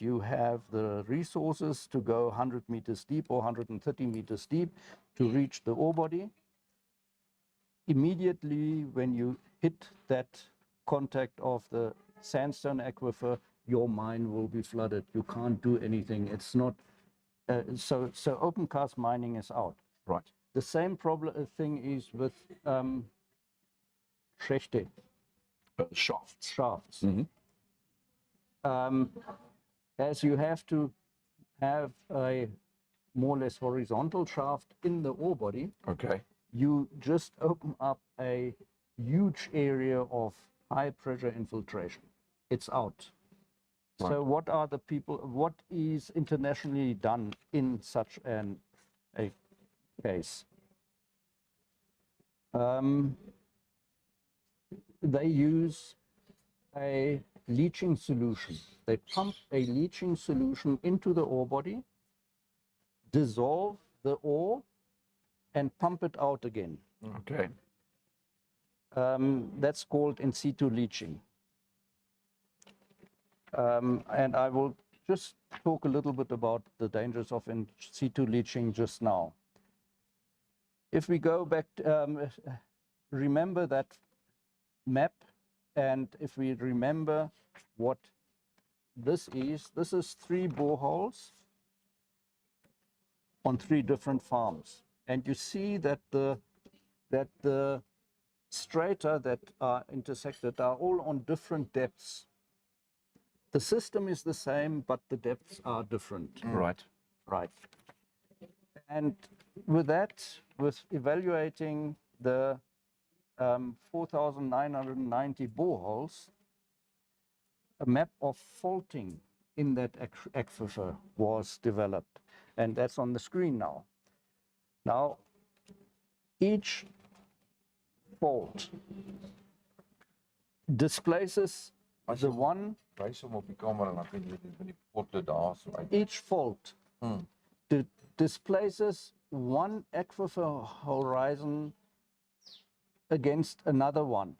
you have the resources to go 100 meters deep or 130 meters deep to reach the ore body, immediately when you hit that contact of the sandstone aquifer, your mine will be flooded. You can't do anything. It's not, so open cast mining is out. Right. The same thing is with Schächte, Shafts. shafts. As you have to have a more or less horizontal shaft in the ore body, Okay. you just open up a huge area of high pressure infiltration. It's out. Right. So what is internationally done in such a case? They use a leaching solution. They pump a leaching solution into the ore body, dissolve the ore, and pump it out again. Okay. That's called in situ leaching. And I will just talk a little bit about the dangers of in situ leaching just now. If we go back, remember that map, and if we remember what this is 3 boreholes on 3 different farms. And you see that the strata that are intersected are all on different depths. The system is the same, but the depths are different. Right. Right. And with that, with evaluating the 4,990 boreholes, a map of faulting in that aquifer was developed. And that's on the screen now. Now, each fault displaces the one. Wys hom op die kamera en dan kan jy dit met die potte daar so uit. Each fault displaces one aquifer horizon against another one,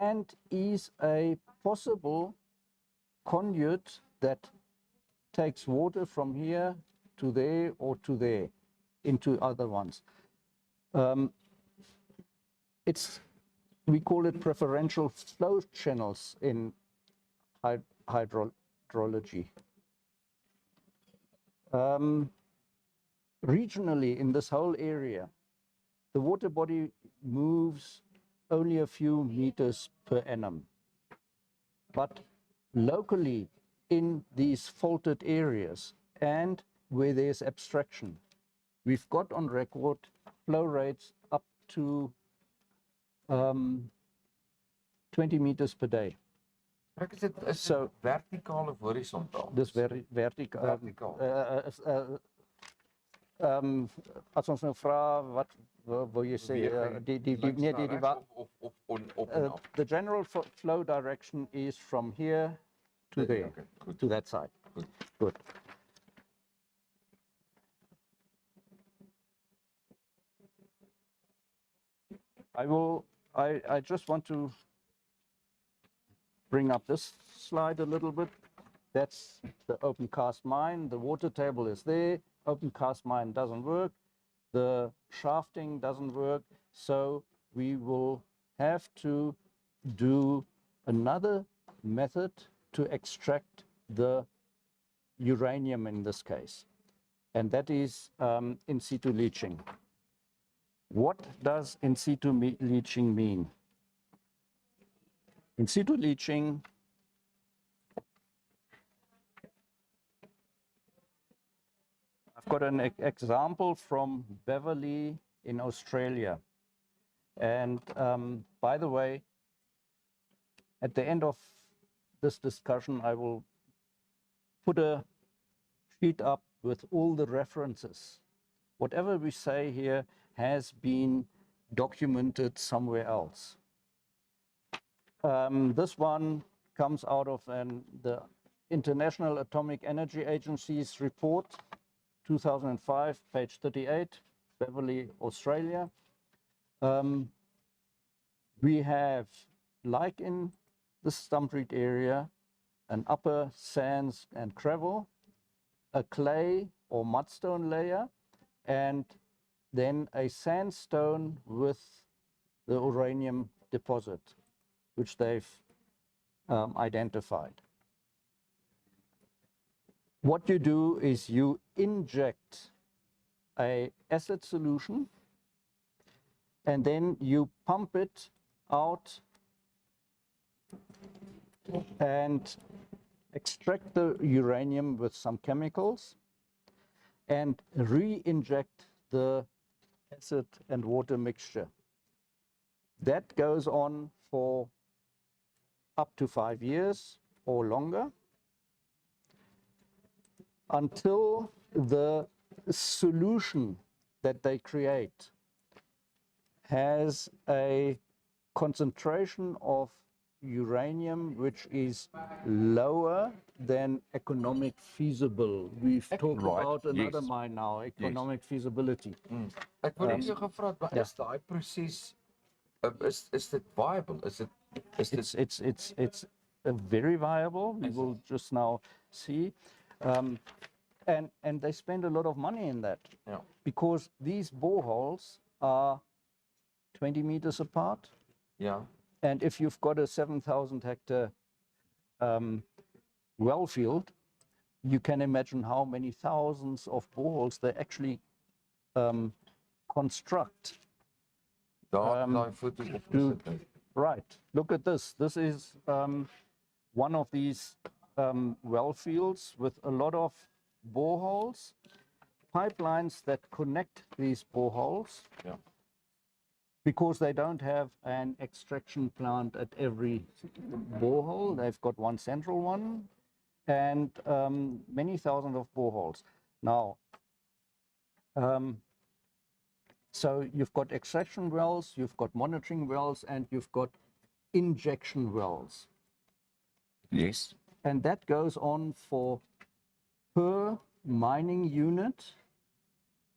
and is a possible conduit that takes water from here to there or to there into other ones. We call it preferential flow channels in hydrology. Regionally, in this whole area, the water body moves only a few meters per annum. But locally, in these faulted areas and where there's abstraction, we've got on record flow rates up to 20 meters per day. Is dit vertikaal of horisontaal? Dis verticaal. Vertikaal. as ons nou vra wat wil jy sê the general flow direction is from here to there, Okay, good. to that side. Good. I just want to bring up this slide a little bit. That's the open cast mine. The water table is there. Open cast mine doesn't work. The shafting doesn't work. So we will have to do another method to extract the uranium in this case. And that is in situ leaching. What does in situ leaching mean? In situ leaching I've got an example from Beverley in Australia. And by the way, at the end of this discussion, I will put a sheet up with all the references. Whatever we say here has been documented somewhere else. This one comes out of the International Atomic Energy Agency's report, 2005, page 38, Beverley, Australia. We have, like in the Stumptreed area, an upper sands and gravel, a clay or mudstone layer, and then a sandstone with the uranium deposit, which they've identified. What you do is you inject an acid solution and then you pump it out and extract the uranium with some chemicals and re-inject the acid and water mixture. That goes on for up to 5 years or longer until the solution that they create has a concentration of uranium which is lower than economic feasible. We've talked about another mine now, economic feasibility. Ek wou net jou gevra het, maar is daai proses is dit viable? It's very viable. We will just now see. And they spend a lot of money in that because these boreholes are 20 meters apart. Yeah. And if you've got a 7,000 hectare well field, you can imagine how many thousands of boreholes they actually construct. Right. Look at this. This is one of these well fields with a lot of boreholes, pipelines that connect these boreholes. Yeah. Because they don't have an extraction plant at every borehole. They've got one central one and many thousands of boreholes. Now, so you've got extraction wells, you've got monitoring wells, and you've got injection wells. Yes. And that goes on for per mining unit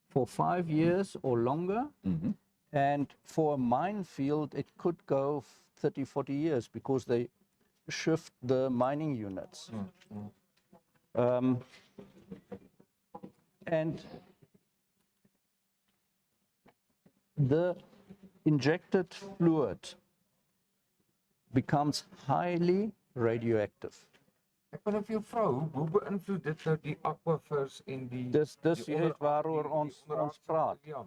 for 5 years or longer. Mm-hmm. And for a mine field, it could go 30, 40 years because they shift the mining units. And the injected fluid becomes highly radioactive. Ek wil net vir jou vra, hoe beïnvloed dit nou die aquifers en die Dis hier waaroor ons praat. Ja.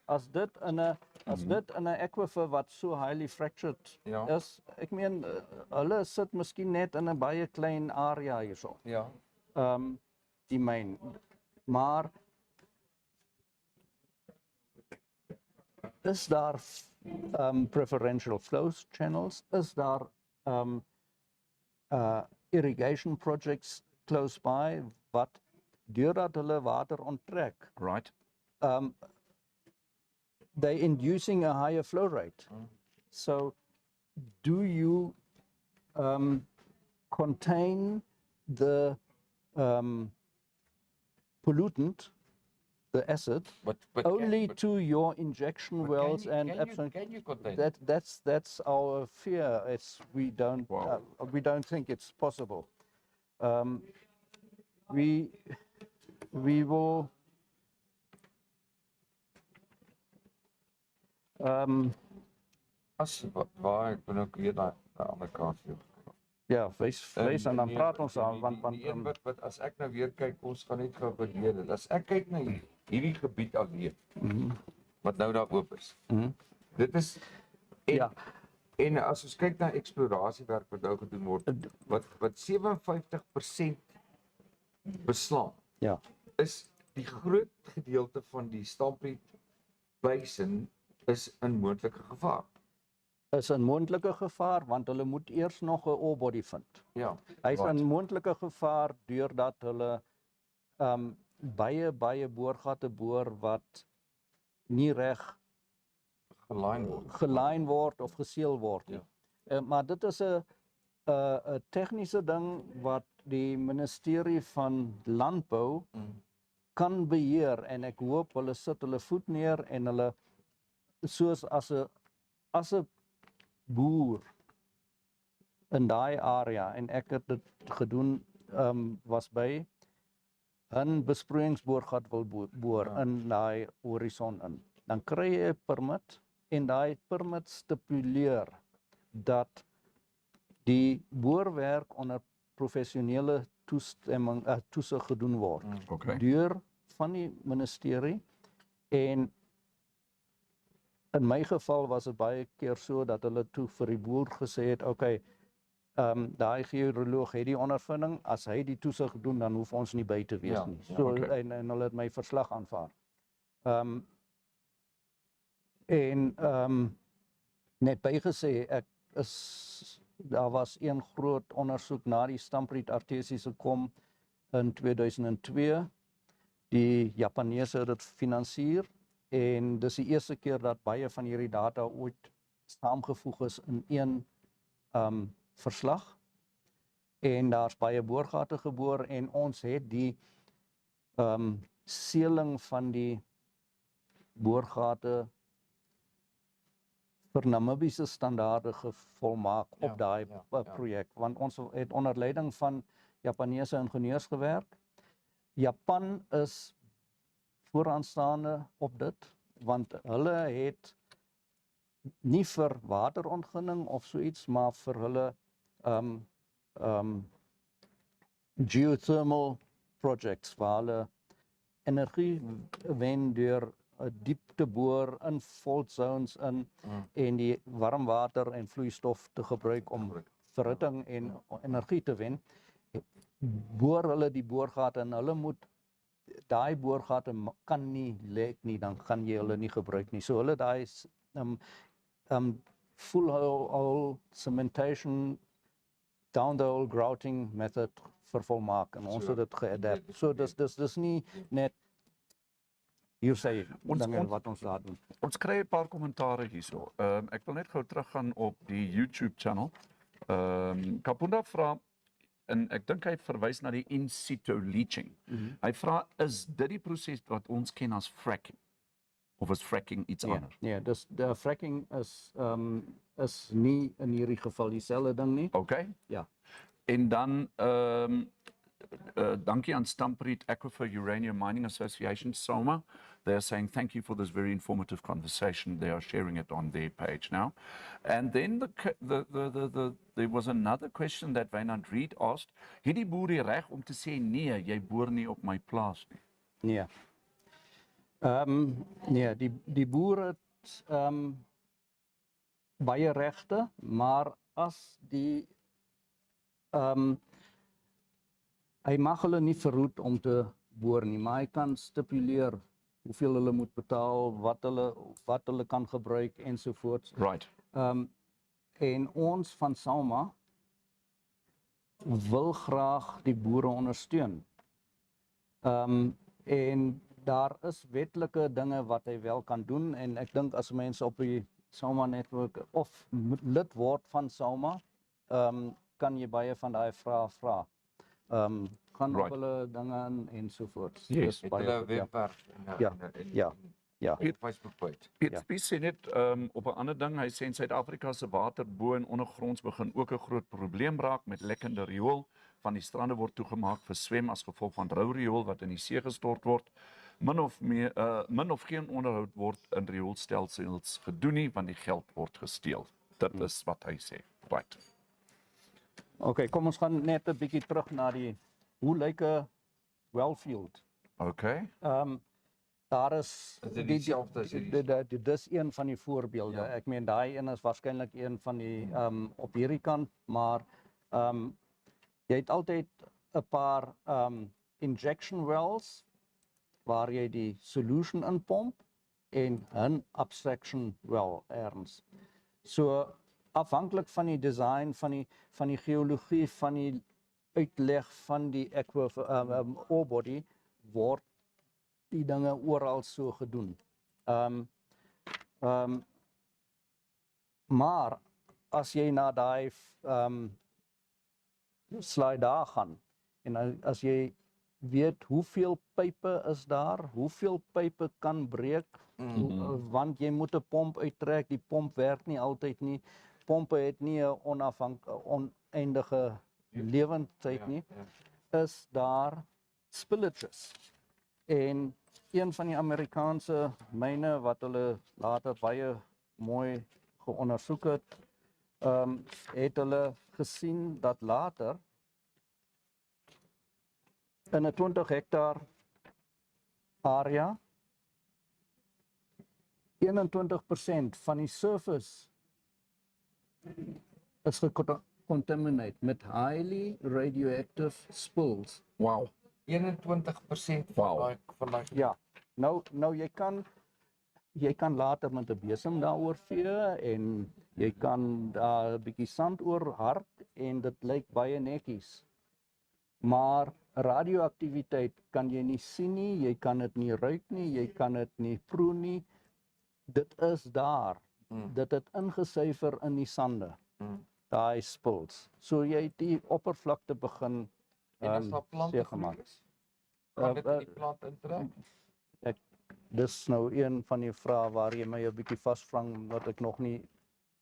As dit in 'n aquifer wat so highly fractured is, ek meen hulle sit miskien net in 'n baie klein area hierso. Ja. Die myn. Maar is daar preferential flow channels? Is daar irrigation projects close by wat deurdat hulle water onttrek, Right. they're inducing a higher flow rate. So do you contain the pollutant, the acid, But only to your injection wells and can you contain that's our fear. We don't Wow. we don't think it's possible. We will waar ek ben ook hier na ander kant toe. ja, wees en dan praat ons aan want die een wat as ek nou weer kyk, ons gaan net gou verlede. As ek kyk na hierdie gebied alleen wat nou daar oop is. Dit is ja. En as ons kyk na eksplorasiewerk wat nou gedoen word, wat 57% beslaan, Ja. is die groot gedeelte van die Stampriet Basin is in moontlike gevaar. Is 'n moontlike gevaar want hulle moet eers nog 'n ore body vind. Ja. Hy's in moontlike gevaar deurdat hulle baie boorgate boor wat nie reg gelyn word of geseël word nie. Maar dit is 'n tegniese ding wat die ministerie van landbou kan beheer en ek hoop hulle sit hulle voet neer en hulle soos as 'n boer in daai area en ek het dit gedoen was by 'n besproeiingsboorgat wil boor in daai horison in. Dan kry jy 'n permit en daai permit stipuleer dat die boorwerk onder professionele toesig gedoen word Okay. deur van die ministerie en in my geval was dit baie keer so dat hulle toe vir die boer gesê het, okay, daai geoloog het die ondervinding, as hy die toesig doen, dan hoef ons nie by te wees nie. So, okay. en hulle het my verslag aanvaar. Net bygesê, daar was een groot ondersoek na die Stampriet artesiese kom in 2002. Die Japaneese het dit finansier en dis die eerste keer dat baie van hierdie data ooit saamgevoeg is in een verslag. En daar's baie boorgate geboor en ons het die sealing van die boorgate vir Namibiese standaarde gevolmaak op daai projek, want ons het onder leiding van Japaneese ingenieurs gewerk. Japan is vooraanstaande op dit, want hulle het nie vir waterontginning of so iets, maar vir hulle geothermal projects waar hulle energie wen deur 'n diepte boor in fault zones in en die warm water en vloeistof te gebruik om verhitting en energie te wen. Boor hulle die boorgate en hulle moet daai boorgate kan nie lek nie, dan gaan jy hulle nie gebruik nie. So hulle daai full hole cementation down the hole grouting method vervolmaak en ons het dit geadapt. So dis nie net hier sê dinge wat ons daar doen. Ons kry 'n paar kommentare hierso. Ek wil net gou teruggaan op die YouTube channel. Kapunda vra en ek dink hy verwys na die in situ leaching. Hy vra, is dit die proses wat ons ken as fracking? Of is fracking iets anders? Nee, dus de fracking is nie in hierdie geval dieselfde ding nie. Okay. Ja. En dan dankie aan Stampriet Aquifer Uranium Mining Association, SOMA. They are saying thank you for this very informative conversation. They are sharing it on their page now. And then there was another question that Wynand Reed asked. Het die boer die reg om te sê nee, jy boor nie op my plaas nie? Nee. Nee, die boer het baie regte, maar as die hy mag hulle nie verhoed om te boor nie, maar hy kan stipuleer hoeveel hulle moet betaal, wat hulle kan gebruik ensovoorts. Right. En ons van SALMA wil graag die boere ondersteun. En daar is wetlike dinge wat hy wel kan doen en ek dink as mense op die SAMA netwerk of lid word van SAMA, kan jy baie van daai vrae vra. Gaan op Right. hulle dinge in ensovoorts. Yes. Dis Het baie hulle goed, ja. webwerf Ja, ja. Ja. op Facebook page. Piet sê net op 'n ander ding, hy sê in Suid-Afrika se water bo en ondergronds begin ook 'n groot probleem raak met lekkende riool. Van die strande word toegemaak vir swem as gevolg van rou riool wat in die see gestort word. Min of geen onderhoud word in rioolstelsels gedoen nie, want die geld word gesteel. Dit is wat hy sê. Right. Okay, kom ons gaan net 'n bietjie terug na hoe lyk 'n wellfield? Okay. Daar is Is dit dieselfde as hierdie? dis een van die voorbeelde. Ja. Ek meen daai een is waarskynlik een van die op hierdie kant, maar jy het altyd 'n paar injection wells waar jy die solution inpomp en 'n abstraction well erns. So afhanklik van die design van die geologie van die uitleg van die ore body word die dinge oral so gedoen. Maar as jy na daai slide daar gaan en as jy weet hoeveel pype is daar, hoeveel pype kan breek, want jy moet 'n pomp uittrek, die pomp werk nie altyd nie. Pompe het nie 'n oneindige lewendtyd nie. Is daar spillages. En een van die Amerikaanse myne wat hulle later baie mooi geondersoek het, het hulle gesien dat later in 'n 20 hektaar area 21% van die surface is gecontaminate met highly radioactive spills. Wow. 21% Wow. van daai Ja, nou jy kan later met 'n besem daaroor vee en jy kan daar 'n bietjie sand oor hard en dit lyk baie netjies. Maar radioaktiwiteit kan jy nie sien nie, jy kan dit nie ruik nie, jy kan dit nie proe nie. Dit is daar. Dit het ingesyfer in die sande. Daai spills. So jy het die oppervlakte begin en as daar plante seergemaak. groei is, kan dit in die plant intrek. Dis nou een van die vrae waar jy my 'n bietjie vasvang wat ek nog nie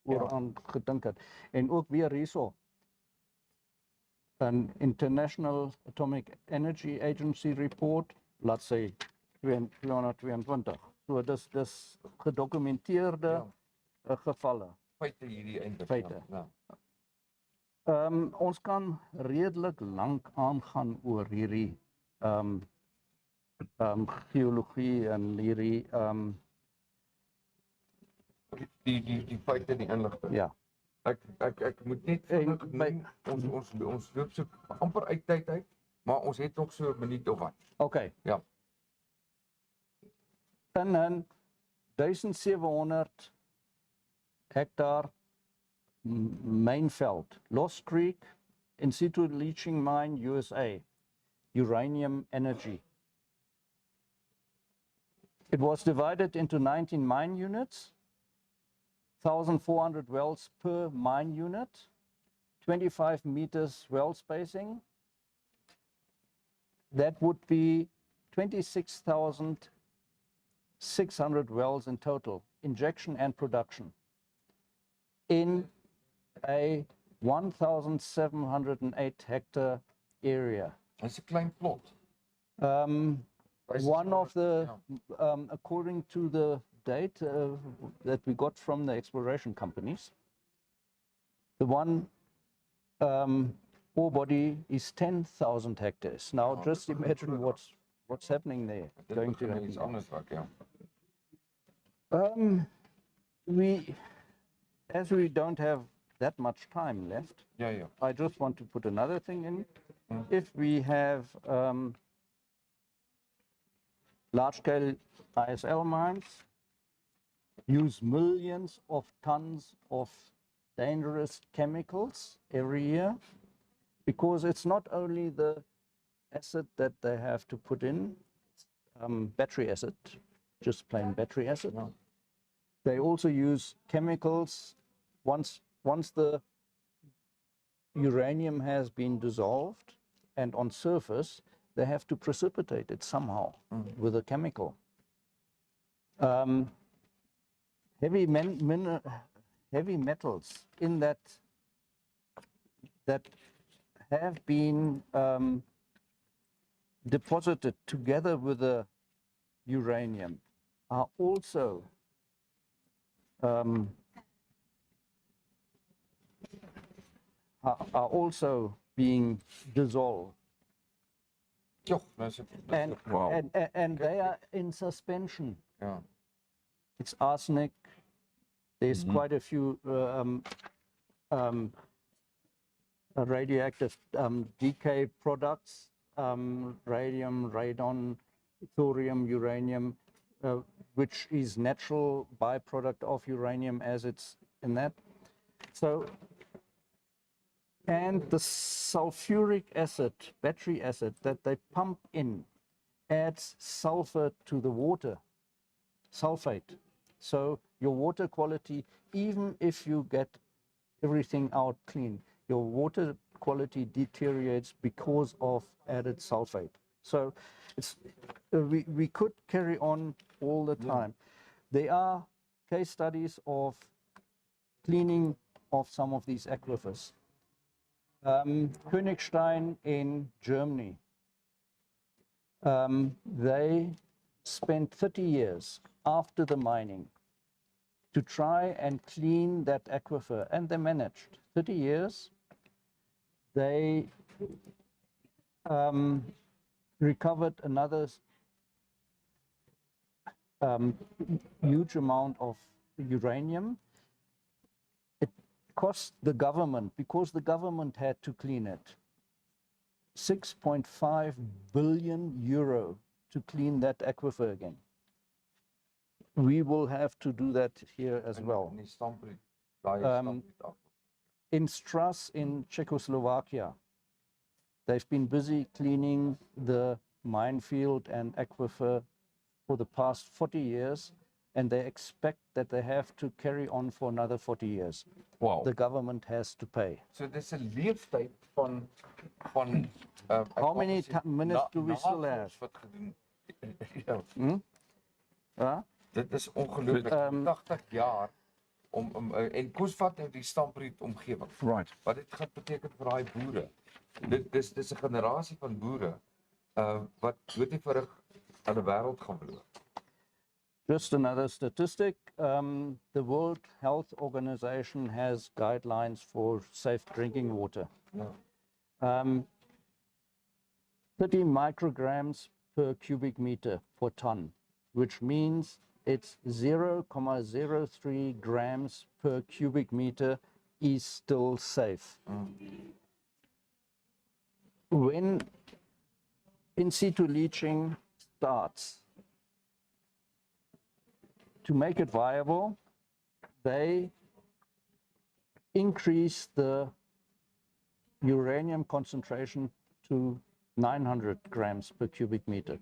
oor aan gedink het. En ook weer hierso. An International Atomic Energy Agency report, laat sê 222. So dis gedokumenteerde gevalle. Feite hierdie eintlik. Feite. Ja. Ons kan redelik lank aangaan oor hierdie geologie en hierdie Die feite, die inligting. ja. Ek moet net vinnig noem, ons loop so amper uit tyd uit, maar ons het nog so 'n minuut of wat. Okay. Ja. In 'n 1700 hektaar mynveld, Lost Creek, in situ leaching mine, USA, uranium energy. It was divided into 19 mine units, 1,400 wells per mine unit, 25 meters well spacing. That would be 26,600 wells in total, injection and production, in a 1,708 hectare area. Dis 'n klein plot. One of the, according to the date that we got from the exploration companies, the one ore body is 10,000 hectares. Now, just imagine what's happening there. Going to happen. iets anders raak, ja. As we don't have that much time left, Ja. I just want to put another thing in. If we have large-scale ISL mines, use millions of tons of dangerous chemicals every year, because it's not only the acid that they have to put in, battery acid, just plain battery acid. They also use chemicals. Once the uranium has been dissolved and on surface, they have to precipitate it somehow with a chemical. Heavy metals in that have been deposited together with the uranium are also being dissolved. And, Wow. and they are in suspension. Ja. It's arsenic. There's quite a few radioactive decay products, radium, radon, thorium, uranium, which is natural byproduct of uranium as it's in that. So, and the sulfuric acid, battery acid that they pump in adds sulfur to the water, sulfate. So your water quality, even if you get everything out clean, your water quality deteriorates because of added sulfate. So it's, we could carry on all the time. There are case studies of cleaning of some of these aquifers. Königstein in Germany, they spent 30 years after the mining to try and clean that aquifer, and they managed. 30 years, they recovered another huge amount of uranium. It cost the government, because the government had to clean it, 6.5 billion euro to clean that aquifer again. We will have to do that here as well. In Stras in Czechoslovakia, they've been busy cleaning the minefield and aquifer for the past 40 years, and they expect that they have to carry on for another 40 years. Wow. The government has to pay. So dis 'n leeftyd van How many minutes do we still have? Wat gedoen. Huh? Dit is ongelooflik. 80 jaar om en Kusvat het die stampriet omgewing. Right. Wat dit gaan beteken vir daai boere. Dis 'n generasie van boere wat dood eenvoudig aan 'n wêreld gaan verloor. Just another statistic, the World Health Organization has guidelines for safe drinking water. 30 micrograms per cubic meter per ton, which means it's 0.03 grams per cubic meter is still safe. When in situ leaching starts, to make it viable, they increase the uranium concentration to 900 grams per cubic meter.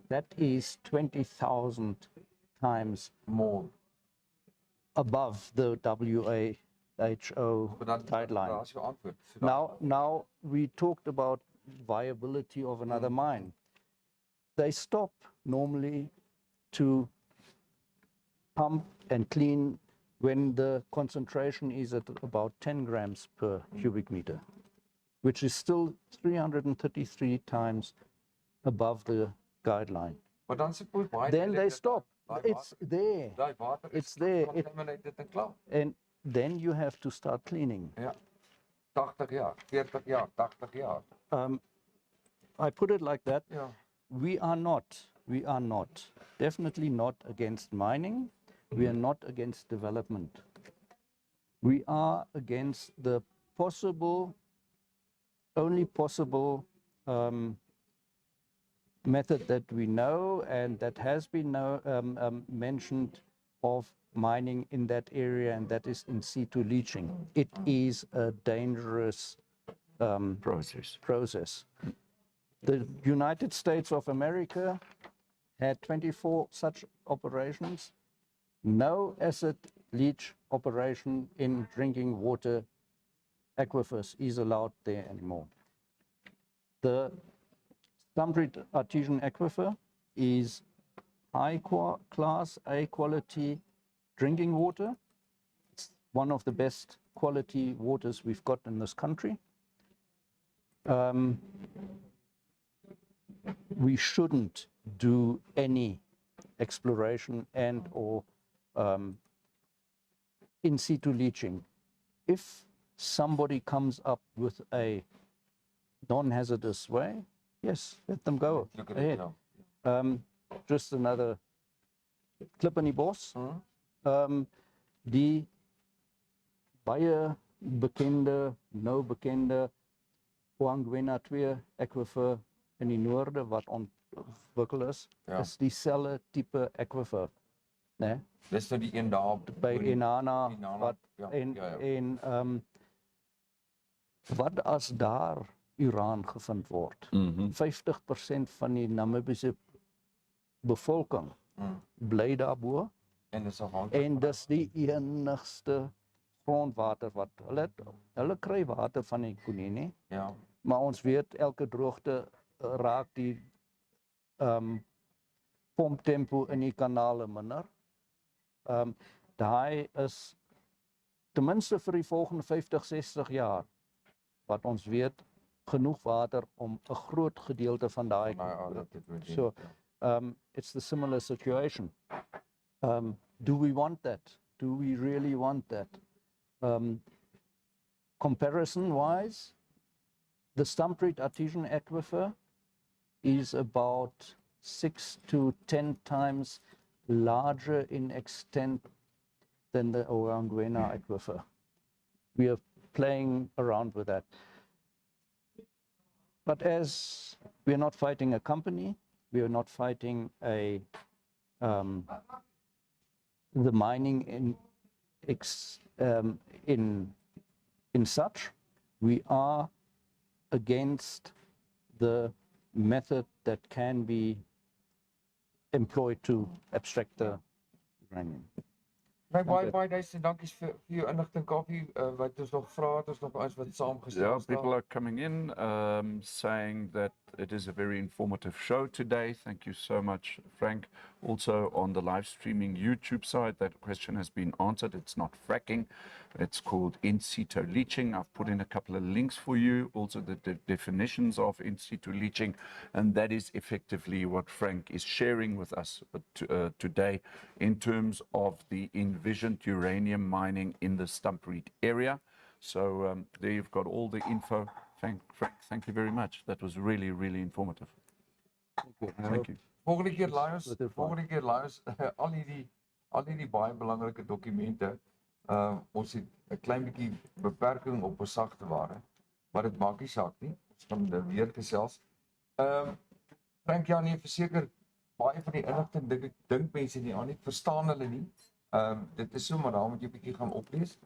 That is 20,000 times more above the WHO guideline. Now we talked about viability of another mine. They stop normally to pump and clean when the concentration is at about 10 grams per cubic meter, which is still 333 times above the guideline. Maar dan suppose baie Then they stop. It's there. Daai water is It's there. contaminated en klaar. And then you have to start cleaning. Ja. 80 jaar, 40 jaar, 80 jaar. I put it like that. Ja. We are not, definitely not against mining. We are not against development. We are against the only possible method that we know and that has been mentioned of mining in that area, and that is in situ leaching. It is a dangerous process. The United States of America had 24 such operations. No acid leach operation in drinking water aquifers is allowed there anymore. The Stumpred Artesian Aquifer is high class, A quality drinking water. It's one of the best quality waters we've got in this country. We shouldn't do any exploration and or in situ leaching. If somebody comes up with a non-hazardous way, yes, let them go Look at ahead. it, yeah. Just another klip in die bos. Die baie bekende, nou bekende Bockmühl 2 aquifer in die noorde wat ontwikkel is, Ja. is dieselfde tipe aquifer, né? Dis nou die een daar By Inanna Inanna, wat ja, en ja, ja. en wat as daar uraan gevind word? 50% van die Namibiese bevolking bly daarbo En dis afhanklik. en dis die enigste grondwater wat hulle kry water van die Kunene, Ja. maar ons weet elke droogte raak die pomptempo in die kanale minder. Daai is ten minste vir die volgende 50, 60 jaar wat ons weet genoeg water om 'n groot gedeelte van daai so it's the similar situation. Do we want that? Do we really want that? Comparison wise, the Stumpred Artesian Aquifer is about 6 to 10 times larger in extent than the Oranguena Aquifer. We are playing around with that. But as we are not fighting a company, we are not fighting the mining in such, we are against the method that can be employed to abstract the uranium. Baie dankie vir jou inligting, Kaufee. Wat ons nog vra, het ons nog ons wat saamgestel Yeah, het. people are coming in saying that it is a very informative show today. Thank you so much, Frank. Also on the live streaming YouTube side, that question has been answered. It's not fracking. It's called in situ leaching. I've put in a couple of links for you, also the definitions of in situ leaching, and that is effectively what Frank is sharing with us today in terms of the envisioned uranium mining in the Stumpred area. So there you've got all the info. Frank, thank you very much. That was really, really informative. Thank you. Volgende keer Lions, al hierdie baie belangrike dokumente. Ons het 'n klein bietjie beperking op ons sagte ware, maar dit maak nie saak nie. Ons gaan weer gesels. Frank, ja nee, verseker baie van die inligting dink mense nie aan nie, verstaan hulle nie. Dit is so, maar daar moet jy 'n bietjie gaan oplees.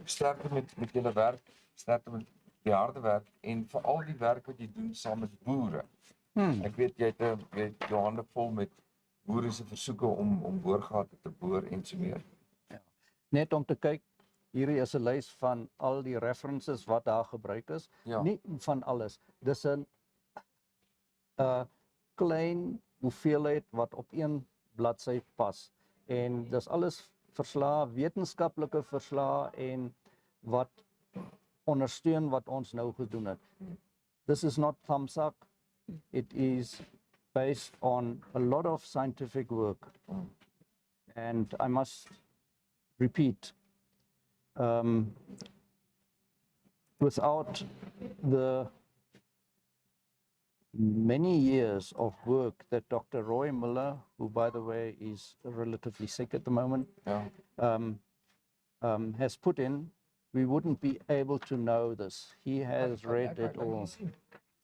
Sterkte met julle werk, sterkte met die harde werk en veral die werk wat jy doen saam met boere. Ek weet jy het jou hande vol met boere se versoeke om boorgate te boor en so meer. Ja. Net om te kyk, hierdie is 'n lys van al die references wat daar gebruik is. Ja. Nie van alles. Dis 'n klein hoeveelheid wat op een bladsy pas. En dis alles verslae, wetenskaplike verslae en wat ondersteun wat ons nou gedoen het. This is not thumbs up. It is based on a lot of scientific work. And I must repeat, without the many years of work that Dr. Roy Miller, who by the way is relatively sick at the moment, has put in, we wouldn't be able to know this. He has read it all.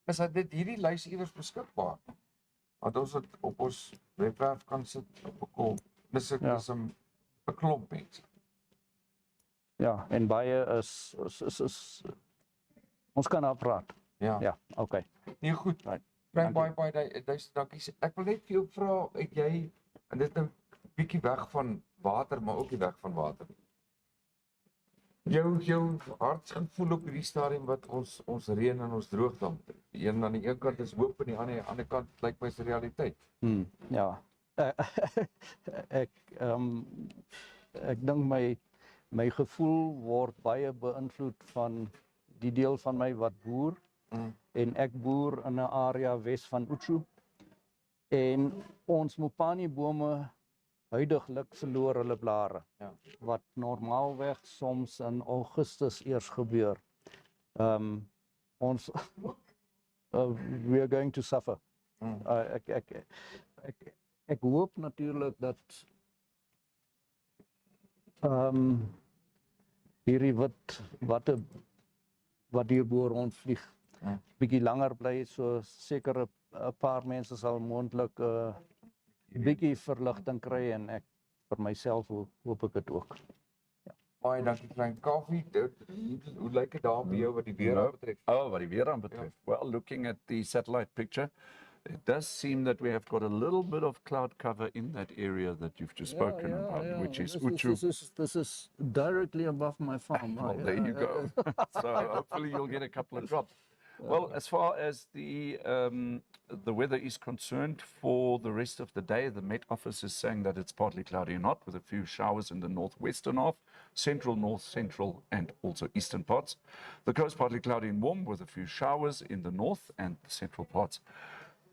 Is dit hierdie lys iewers beskikbaar? Want ons het op ons webwerf kan sit op 'n kol. Dis 'n klomp mense. Ja, en baie is ons kan daar praat. Ja. Ja, okay. Nee, goed. Right. Frank, baie dankie. Ek wil net vir jou vra, het jy, en dit nou bietjie weg van water, maar ook nie weg van water. Jou hartsgevoel op hierdie stadium wat ons reën en ons droogte. Een aan die een kant is hoop en die ander kant lyk my se realiteit. Ja. Ek dink my gevoel word baie beïnvloed van die deel van my wat boer. En ek boer in 'n area wes van Utsu. En ons mopani bome huidiglik verloor hulle blare. Ja. Wat normaalweg soms in Augustus eers gebeur. Ons we are going to suffer. Ek hoop natuurlik dat hierdie wat hier bo rondvlieg bietjie langer bly, so seker 'n paar mense sal moontlik bietjie verligting kry en ek vir myself hoop ek dit ook. Baie dankie Frank. Kaufee, hoe lyk dit daar by jou wat die weer betref? Oh, wat die weer aan betreft. Well, looking at the satellite picture, it does seem that we have got a little bit of cloud cover in that area that you've just spoken about, which is Utsu. This is directly above my farm. Well, there you go. So hopefully you'll get a couple of drops. Well, as far as the weather is concerned, for the rest of the day, the Met Office is saying that it's partly cloudy and hot with a few showers in the northwestern half, central, north central, and also eastern parts. The coast partly cloudy and warm with a few showers in the north and the central parts.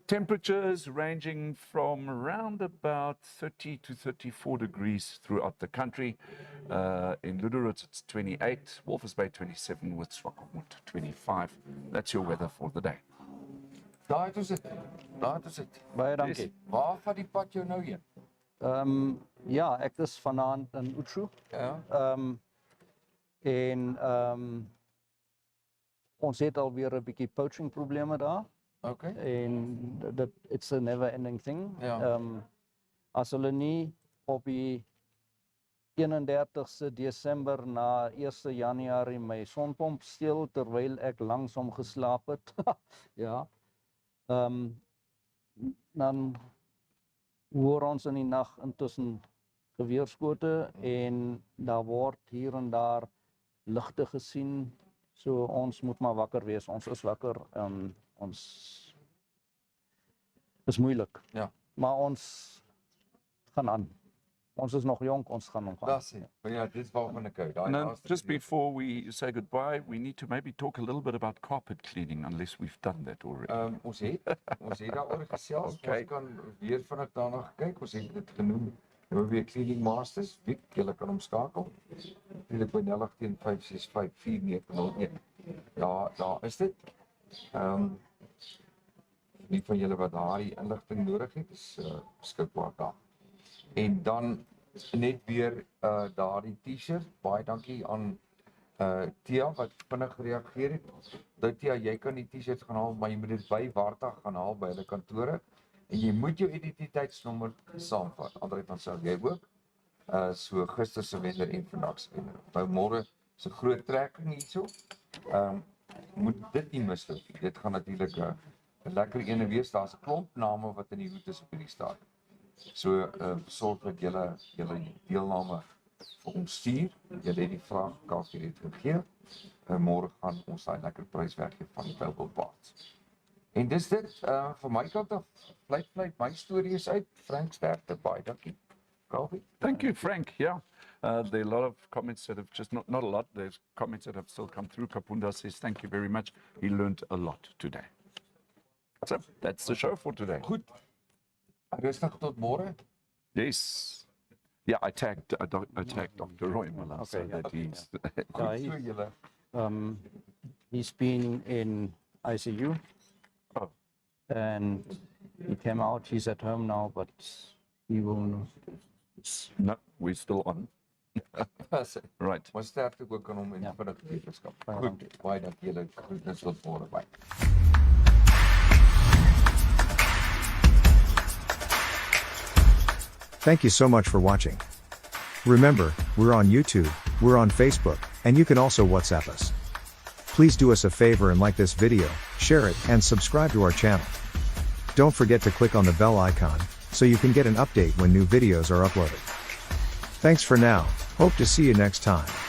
Temperatures ranging from around about 30 to 34 degrees throughout the country. In Luderitz, it's 28, Walvis Bay 27, with Swakopmund 25. That's your weather for the day. Daar het ons dit. Baie dankie. Waar vat die pad jou nou heen? Ja, ek is vanaand in Utsu. Ja. Ons het alweer 'n bietjie poaching probleme daar. Okay. En it's a never ending thing. Ja. As hulle nie op die 31ste Desember na 1 Januarie my sonpomp steel terwyl ek langs hom geslaap het. Ja. Dan hoor ons in die nag intussen geweerskote en daar word hier en daar ligte gesien. So ons moet maar wakker wees. Ons is wakker. Ons is moeilik. Ja. Maar ons gaan aan. Ons is nog jonk, ons gaan aan. That's it. But yeah, this is waarvan ek hou. Now, just before we say goodbye, we need to maybe talk a little bit about carpet cleaning, unless we've done that already. Ons het daaroor gesels. Okay. Ons kan weer vinnig daarna kyk. Ons het dit genoem. Namibia Cleaning Masters. Wie julle kan omskakel. Natuurlik by 018 565 4901. Ja, daar is dit. Die van julle wat daardie inligting nodig het, is beskikbaar daar. En dan net weer daardie T-shirt. Baie dankie aan Tia wat vinnig gereageer het. Nou Tia, jy kan die T-shirts gaan haal, maar jy moet dit by Warta gaan haal by hulle kantore. En jy moet jou identiteitsnommer saamvat. André van Sail, jy ook. So gister se wenner en vandag se wenner. Nou môre se groot trekking hierso. Moet dit nie mis nie. Dit gaan natuurlik 'n lekker ene wees. Daar's 'n klomp name wat in die hoed is op hierdie stadium. So sorg dat julle deelname vir ons stuur. Julle het die vraag Kaffie het gegee. Môre gaan ons daai lekker prys weggee van die Global Parts. En dis dit van my kant af. Blyk my storie is uit. Frank sterkte baie dankie. Kaffie. Thank you, Frank. Yeah. There are a lot of comments that have just, not a lot, there's comments that have still come through. Kapunda says, thank you very much. He learned a lot today. So, that's the show for today. Goed. Rustig tot môre. Yes. Yeah, I tagged Dr. Roy Mala, so that he's... He's been in ICU. Oh. And he came out, he's at home now, but he will... No, we're still on. Right. Maar sterkte ook aan hom en vinnig wetenskap. Goed, baie dankie julle. Groetnis tot môre. Bye. Thank you so much for watching. Remember, we're on YouTube, we're on Facebook, and you can also WhatsApp us. Please do us a favor and like this video, share it, and subscribe to our channel. Don't forget to click on the bell icon, so you can get an update when new videos are uploaded. Thanks for now, hope to see you next time.